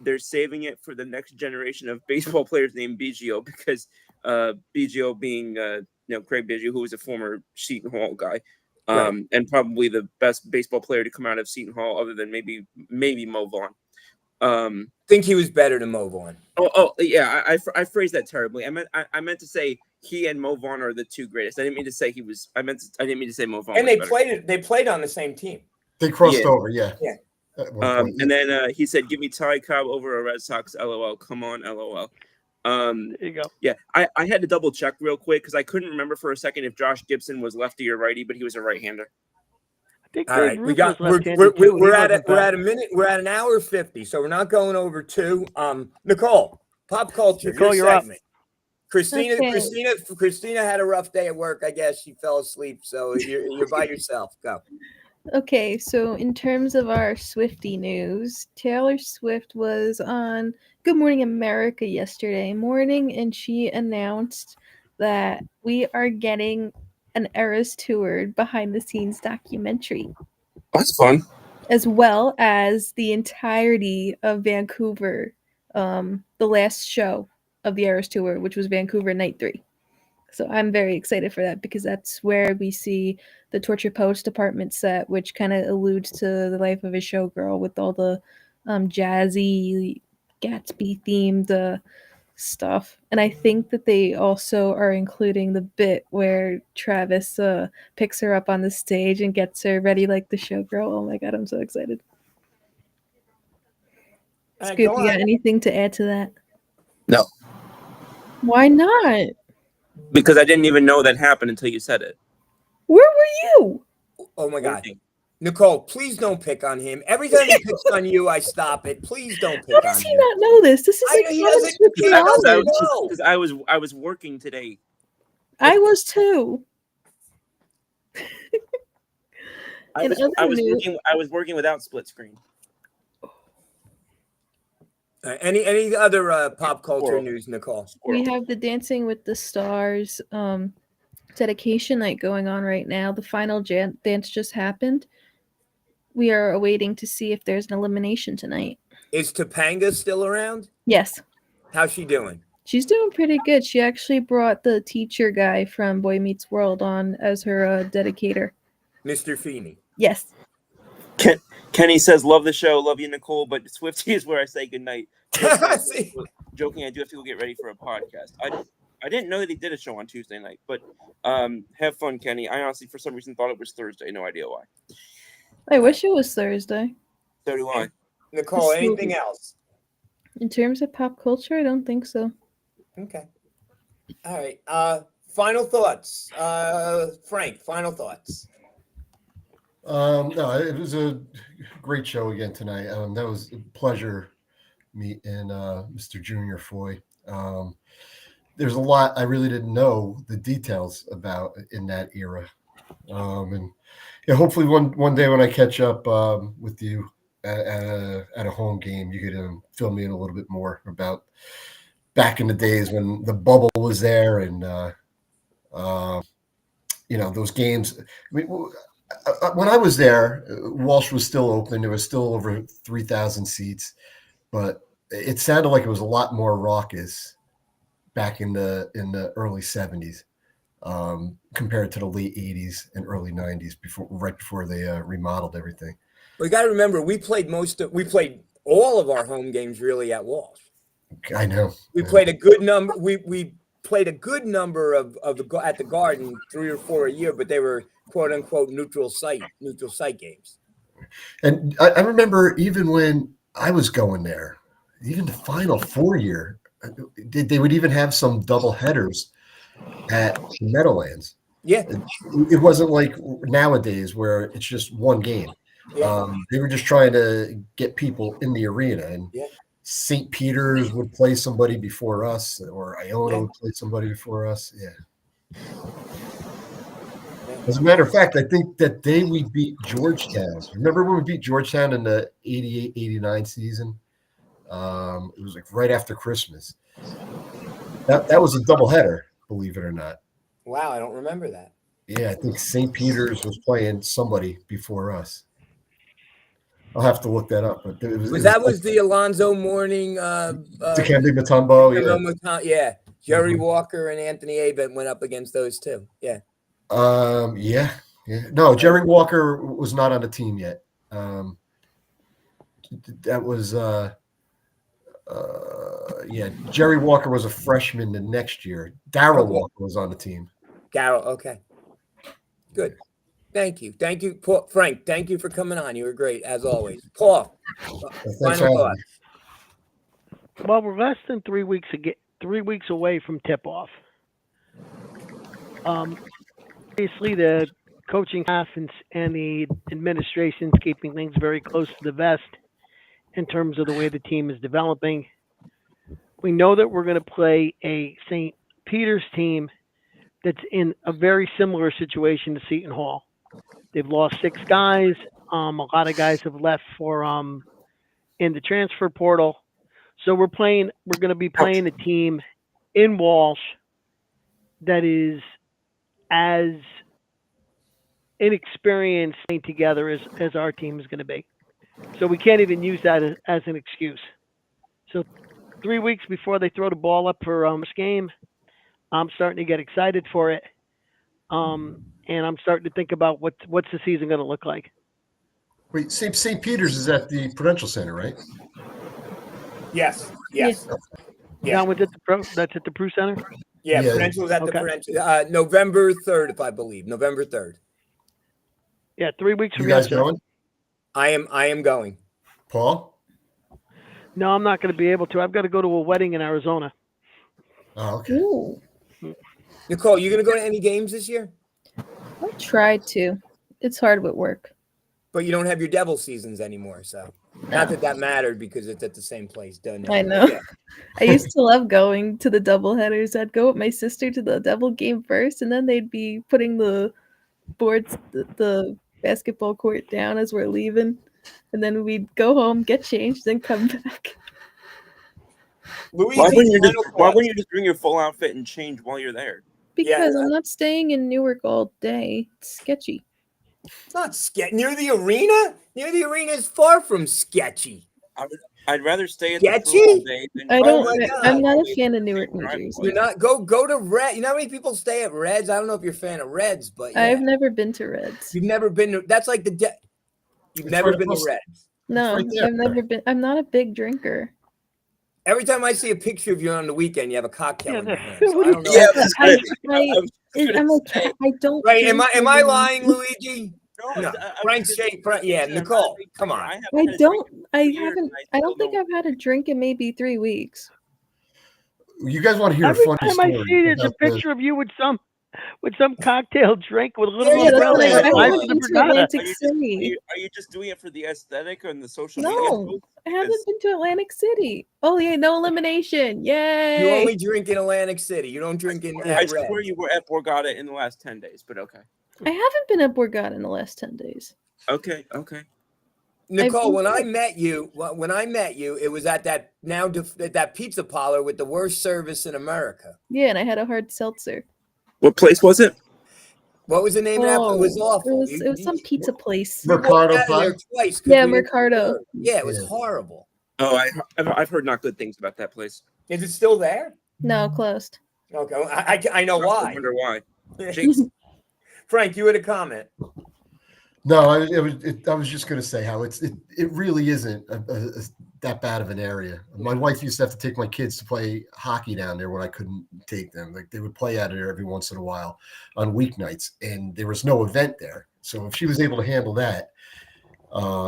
they're saving it for the next generation of baseball players named Biggio, because Biggio being Craig Biggio, who was a former Seton Hall guy, Right. and probably the best baseball player to come out of Seton Hall, other than maybe Mo Vaughn. I think he was better than Mo Vaughn. Yeah, I phrased that terribly. I meant to say he and Mo Vaughn are the two greatest. I didn't mean to say he was. I didn't mean to say Mo Vaughn. And was they better. played on the same team. They crossed Yeah. over, yeah. Yeah. At one point. And then he said, "Give me Ty Cobb over a Red Sox." LOL. Come on, LOL. There you go. Yeah, I had to double check real quick because I couldn't remember for a second if Josh Gibson was lefty or righty, but he was a right-hander. I think All Babe right, Ruth was we're left-handed too. He we're at wasn't we're at bad. a minute. We're at an hour 50, so we're not going over 2. Nicole, pop culture, Nicole, your you're up. segment. Christina, Okay. Christina had a rough day at work. I guess she fell asleep, so you're by yourself. Go. Okay, so in terms of our Swiftie news, Taylor Swift was on Good Morning America yesterday morning, and she announced that we are getting an Eras Tour behind the scenes documentary, That's fun. as well as the entirety of Vancouver, the last show of the Eras Tour, which was Vancouver Night 3. So I'm very excited for that because that's where we see the Torture Post Department set, which kind of alludes to the life of a showgirl with all the jazzy Gatsby themed stuff. And I think that they also are including the bit where Travis picks her up on the stage and gets her ready like the showgirl. Oh my god, I'm so excited. All right, Scoop, go you got on. anything to add to that? No, Why not? because I didn't even know that happened until you said it. Where were you? Oh my God, Working. Nicole, please don't pick on him. Every time he picks on you, I stop it. Please don't How pick does on he him. not know this? This is He like common doesn't. Swiftie He doesn't knowledge. know. Because I was working today. I was too. I In was other news- working without split screen. Any other pop culture Squirrel. news, Nicole? We have the Dancing with the Stars dedication night going on right now. The final dance just happened. We are awaiting to see if there's an elimination tonight. Is Topanga still around? Yes, How's she doing? she's doing pretty good. She actually brought the teacher guy from Boy Meets World on as her dedicator. Mr. Feeney. Yes. Kenny says, "Love the show, love you, Nicole." But Swiftie is where I say goodnight. See? Joking, I do have to go get ready for a podcast. I didn't know they did a show on Tuesday night, but have fun, Kenny. I honestly, for some reason, thought it was Thursday. No idea why. I wish it was Thursday. So do I. Nicole, anything else? In terms of pop culture, I don't think so. Okay. All right. Final thoughts. Frank, final thoughts. No, it was a great show again tonight. That was a pleasure meeting Mr. Junior Foy. There's a lot I really didn't know the details about in that era. And yeah, hopefully one day when I catch up with you at a home game, you could fill me in a little bit more about back in the days when the bubble was there and those games. I mean, when I was there, Walsh was still open. There was still over 3,000 seats, but it sounded like it was a lot more raucous back in the early 70s compared to the late 80s and early 90s right before they remodeled everything. We got to remember we played all of our home games really at Walsh. I know. We played a good number. We played a good number of at the Garden, 3 or 4 a year, but they were quote unquote neutral site games. And I remember even when I was going there, even the Final Four year, they would even have some double headers at Meadowlands. Yeah. It wasn't like nowadays where it's just one game. Yeah. They were just trying to get people in the arena, and St. Peter's would play somebody before us, or Iona would play somebody before us. Yeah. As a matter of fact, I think that day we beat Georgetown. Remember when we beat Georgetown in the 88-89 season? It was like right after Christmas. That was a doubleheader, believe it or not. Wow, I don't remember that. Yeah, I think St. Peter's was playing somebody before us. I'll have to look that up. But it was That was the Alonzo Mourning, Dikembe Mutombo, yeah. Jerry Mhm. Walker and Anthony Abent went up against those two. Yeah. Yeah. No, Jerry Walker was not on the team yet. That was Jerry Walker was a freshman the next year. Darryl Okay. Walker was on the team. Darryl, okay. Good. Thank you. Thank you, Paul. Frank, thank you for coming on. You were great, as always. Paul, Thanks final for having thoughts. me. Well, we're less than 3 weeks 3 weeks away from tip-off. Obviously, the coaching staff and the administration's keeping things very close to the vest in terms of the way the team is developing. We know that we're going to play a St. Peter's team that's in a very similar situation to Seton Hall. They've lost 6 guys. A lot of guys have left for in the transfer portal. So we're going to be playing a team in Walsh that is as inexperienced together as our team is going to be. So we can't even use that as an excuse. So 3 weeks before they throw the ball up for this game, I'm starting to get excited for it. And I'm starting to think about what's the season going to look like. Wait, St. Peter's is at the Prudential Center, right? Yes. Yes. That was at that's at the Prue Center? Yeah. Yeah. Prudential was at the Okay. Prudential. November 3rd, if I believe. November 3rd. Yeah, 3 weeks You from guys yesterday. going? I am going. Paul? No, I'm not going to be able to. I've got to go to a wedding in Arizona. Oh, okay. Ooh, Nicole, you going to go to any games this year? I tried to. It's hard with work. But you don't have your Devil seasons anymore, so not that mattered because it's at the same place, doesn't it? I know. Yeah. I used to love going to the double headers. I'd go with my sister to the Devil game first, and then they'd be putting the boards, the basketball court down as we're leaving, and then we'd go home, get changed, then come back. Luigi, Why wouldn't you final thoughts? just bring your full outfit and change while you're there? Because I'm not staying in Newark all day. It's sketchy. It's not sketchy. Near the arena? Near the arena is far from sketchy. I'd rather stay at Sketchy? the Crew all day than I Oh don't. my God. I'm not a fan of Newark, New Jersey. You're not go to Red. You know how many people stay at Reds? I don't know if you're a fan of Reds, but yeah. I've never been to Reds. You've never been to. That's like you've It's never right been to across- Reds. No, right there. I've never been. I'm not a big drinker. Every time I see a picture of you on the weekend, you have a cocktail in your hand. What So I do don't know. Yeah, that's I, good. I'm okay. I don't. Right? Am drink I more than- lying, Luigi? No. Frank's shake. Yeah, Nicole, come on. I don't. I haven't. I don't think I've had a drink in maybe 3 weeks. You guys want to hear a Every funny time story? I see there's a about the- picture of you with some cocktail drink with a little Yeah, that's umbrella what in I it. know. Life haven't of the been to Brigada. Atlantic City. Are you just doing it for the aesthetic and the social No, media? I haven't been to Atlantic City. Oh yeah, no elimination! Yay! You only drink in Atlantic City. You don't drink in I at Red. swear you were at Borgata in the last 10 days, but okay. I haven't been at Borgata in the last 10 days. Okay. Nicole, when I met you, it was at that that pizza parlor with the worst service in America. Yeah, and I had a hard seltzer. What place was it? What was the name of that? It was Oh, awful. It was some pizza place. We walked Mercado out of there Pie? twice. 'cause Yeah, we didn't Mercado. serve. Yeah, it was Yeah. horrible. Oh, I've heard not good things about that place. Is it still there? No, closed. Okay, I know I why. wonder why. Jinx. Frank, you had a comment. No, I was just going to say how it really isn't that bad of an area. My wife used to have to take my kids to play hockey down there when I couldn't take them. Like they would play out of there every once in a while on weeknights, and there was no event there. So if she was able to handle that,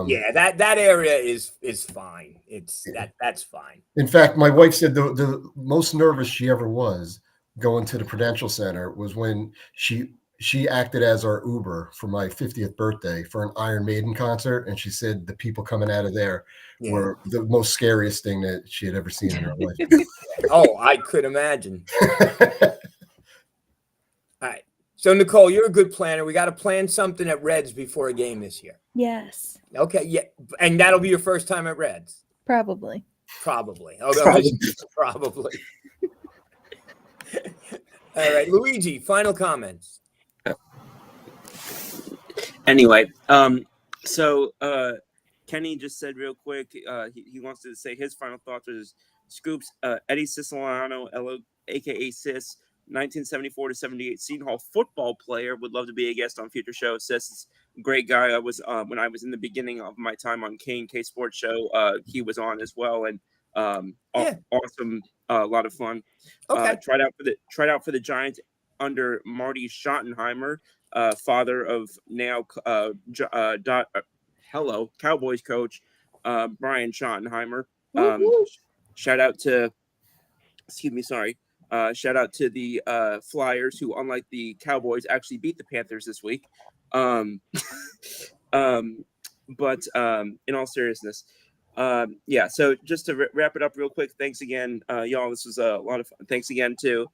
Yeah, that area is fine. That's fine. In fact, my wife said the most nervous she ever was going to the Prudential Center was when she acted as our Uber for my 50th birthday for an Iron Maiden concert, and she said the people coming out of there Yeah. were the most scariest thing that she had ever seen in her life. Oh, I could imagine. All right. So Nicole, you're a good planner. We got to plan something at Reds before a game this year. Yes, Okay, yeah, and that'll be your first time at Reds. probably. Probably. Okay, probably. All right, Luigi. Final comments. Anyway, so Kenny just said real quick, he wants to say his final thoughts was Scoops, Eddie Siciliano, aka Sis, 1974 to 78 Seton Hall football player, would love to be a guest on future shows. Sis is a great guy. I was when I was in the beginning of my time on K Sports Show, he was on as well, and awesome, a lot of fun. Okay. Tried out for the Giants under Marty Schottenheimer, father of now Cowboys coach Brian Schottenheimer. Shout out to the Flyers, who, unlike the Cowboys, actually beat the Panthers this week. But in all seriousness, so just to wrap it up real quick, thanks again, y'all. This was a lot of fun. Thanks again to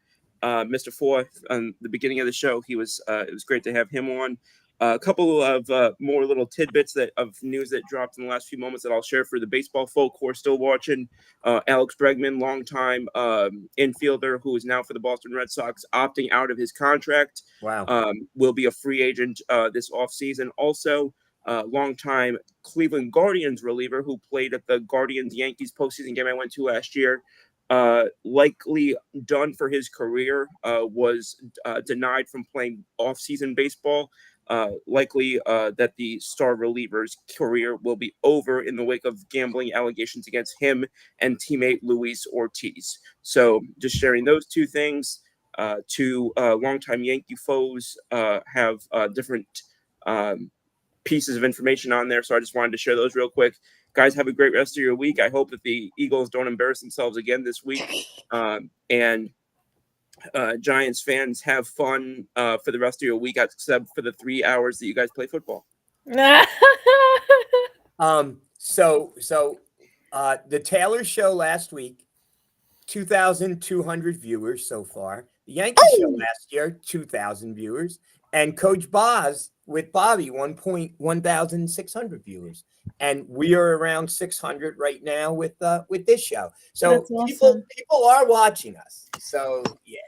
Mr. Foy on the beginning of the show. It was great to have him on. A couple of more little tidbits of news that dropped in the last few moments that I'll share for the baseball folk who are still watching. Alex Bregman, longtime infielder who is now for the Boston Red Sox, opting out of his contract. Wow. Will be a free agent this offseason. Also, longtime Cleveland Guardians reliever who played at the Guardians-Yankees postseason game I went to last year. Likely done for his career, was denied from playing off-season baseball. Likely that the star reliever's career will be over in the wake of gambling allegations against him and teammate Luis Ortiz. So just sharing those two things. Two longtime Yankee foes have different pieces of information on there. So I just wanted to share those real quick. Guys, have a great rest of your week. I hope that the Eagles don't embarrass themselves again this week. And Giants fans, have fun for the rest of your week, except for the 3 hours that you guys play football. So the Taylor show last week, 2,200 viewers so far. The Yankee show last year, 2,000 viewers. And Coach Boz with Bobby, 1,600 viewers. And we are around 600 right now with this show. So awesome. people are watching us. So yeah.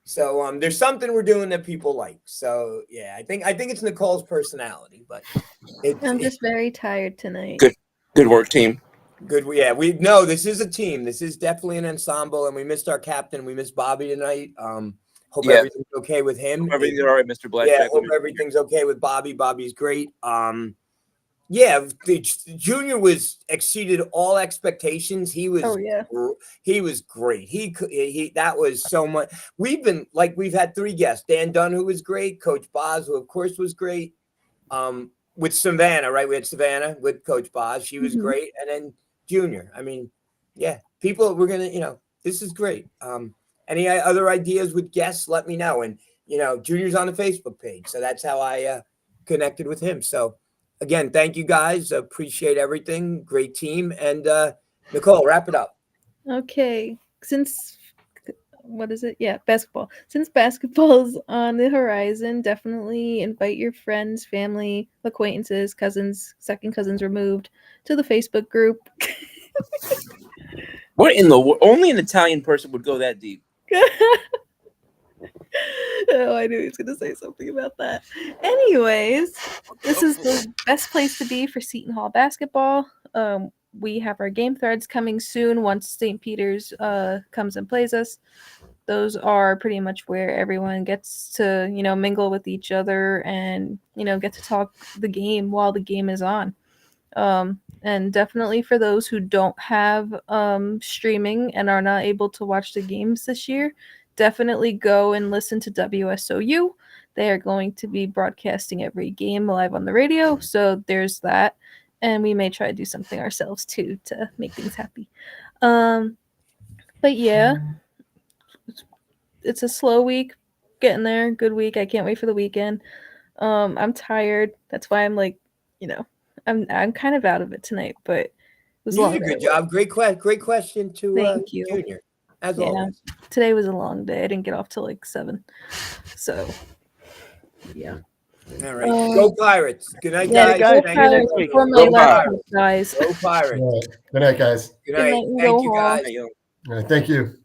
So there's something we're doing that people like. So yeah, I think it's Nicole's personality, but I'm just very tired tonight. Good work, team. Good. Yeah, no, this is a team. This is definitely an ensemble, and we missed our captain. We missed Bobby tonight. Hope everything's okay with him. Hope everything's all right, Mr. Black. Yeah, hope everything's okay with Bobby. Bobby's great. The Junior exceeded all expectations. He was he was great. He that was so much. We've had 3 guests. Dan Dunn, who was great, Coach Boz, who of course was great. With Savannah, right? We had Savannah with Coach Boz. She was great. And then Junior. I mean, yeah, people, we're gonna, this is great. Any other ideas with guests, let me know. And Junior's on the Facebook page. So that's how I connected with him. So again, thank you guys. Appreciate everything. Great team. And Nicole, wrap it up. Okay. Basketball. Since basketball's on the horizon, definitely invite your friends, family, acquaintances, cousins, second cousins removed to the Facebook group. What in the only an Italian person would go that deep? Oh, I knew he was going to say something about that. Anyways, this is the best place to be for Seton Hall basketball. We have our game threads coming soon once St. Peter's comes and plays us. Those are pretty much where everyone gets to, mingle with each other and, get to talk the game while the game is on. And definitely for those who don't have streaming and are not able to watch the games this year, definitely go and listen to WSOU. They are going to be broadcasting every game live on the radio. So there's that. And we may try to do something ourselves too to make things happy. But yeah, it's a slow week, getting there. Good week. I can't wait for the weekend. I'm tired. That's why I'm like, I'm kind of out of it tonight, but it was You did a good job. Great question to Thank you. Junior. As always. Today was a long day. I didn't get off till like 7. So yeah. All right. Go Pirates. Good night, Yeah, guys. go Thank Pirates you. for my Go laptop, guys. Go Pirates. Good night, guys. Good night. Good night, Thank go you, Hawks. guys. All right, thank you.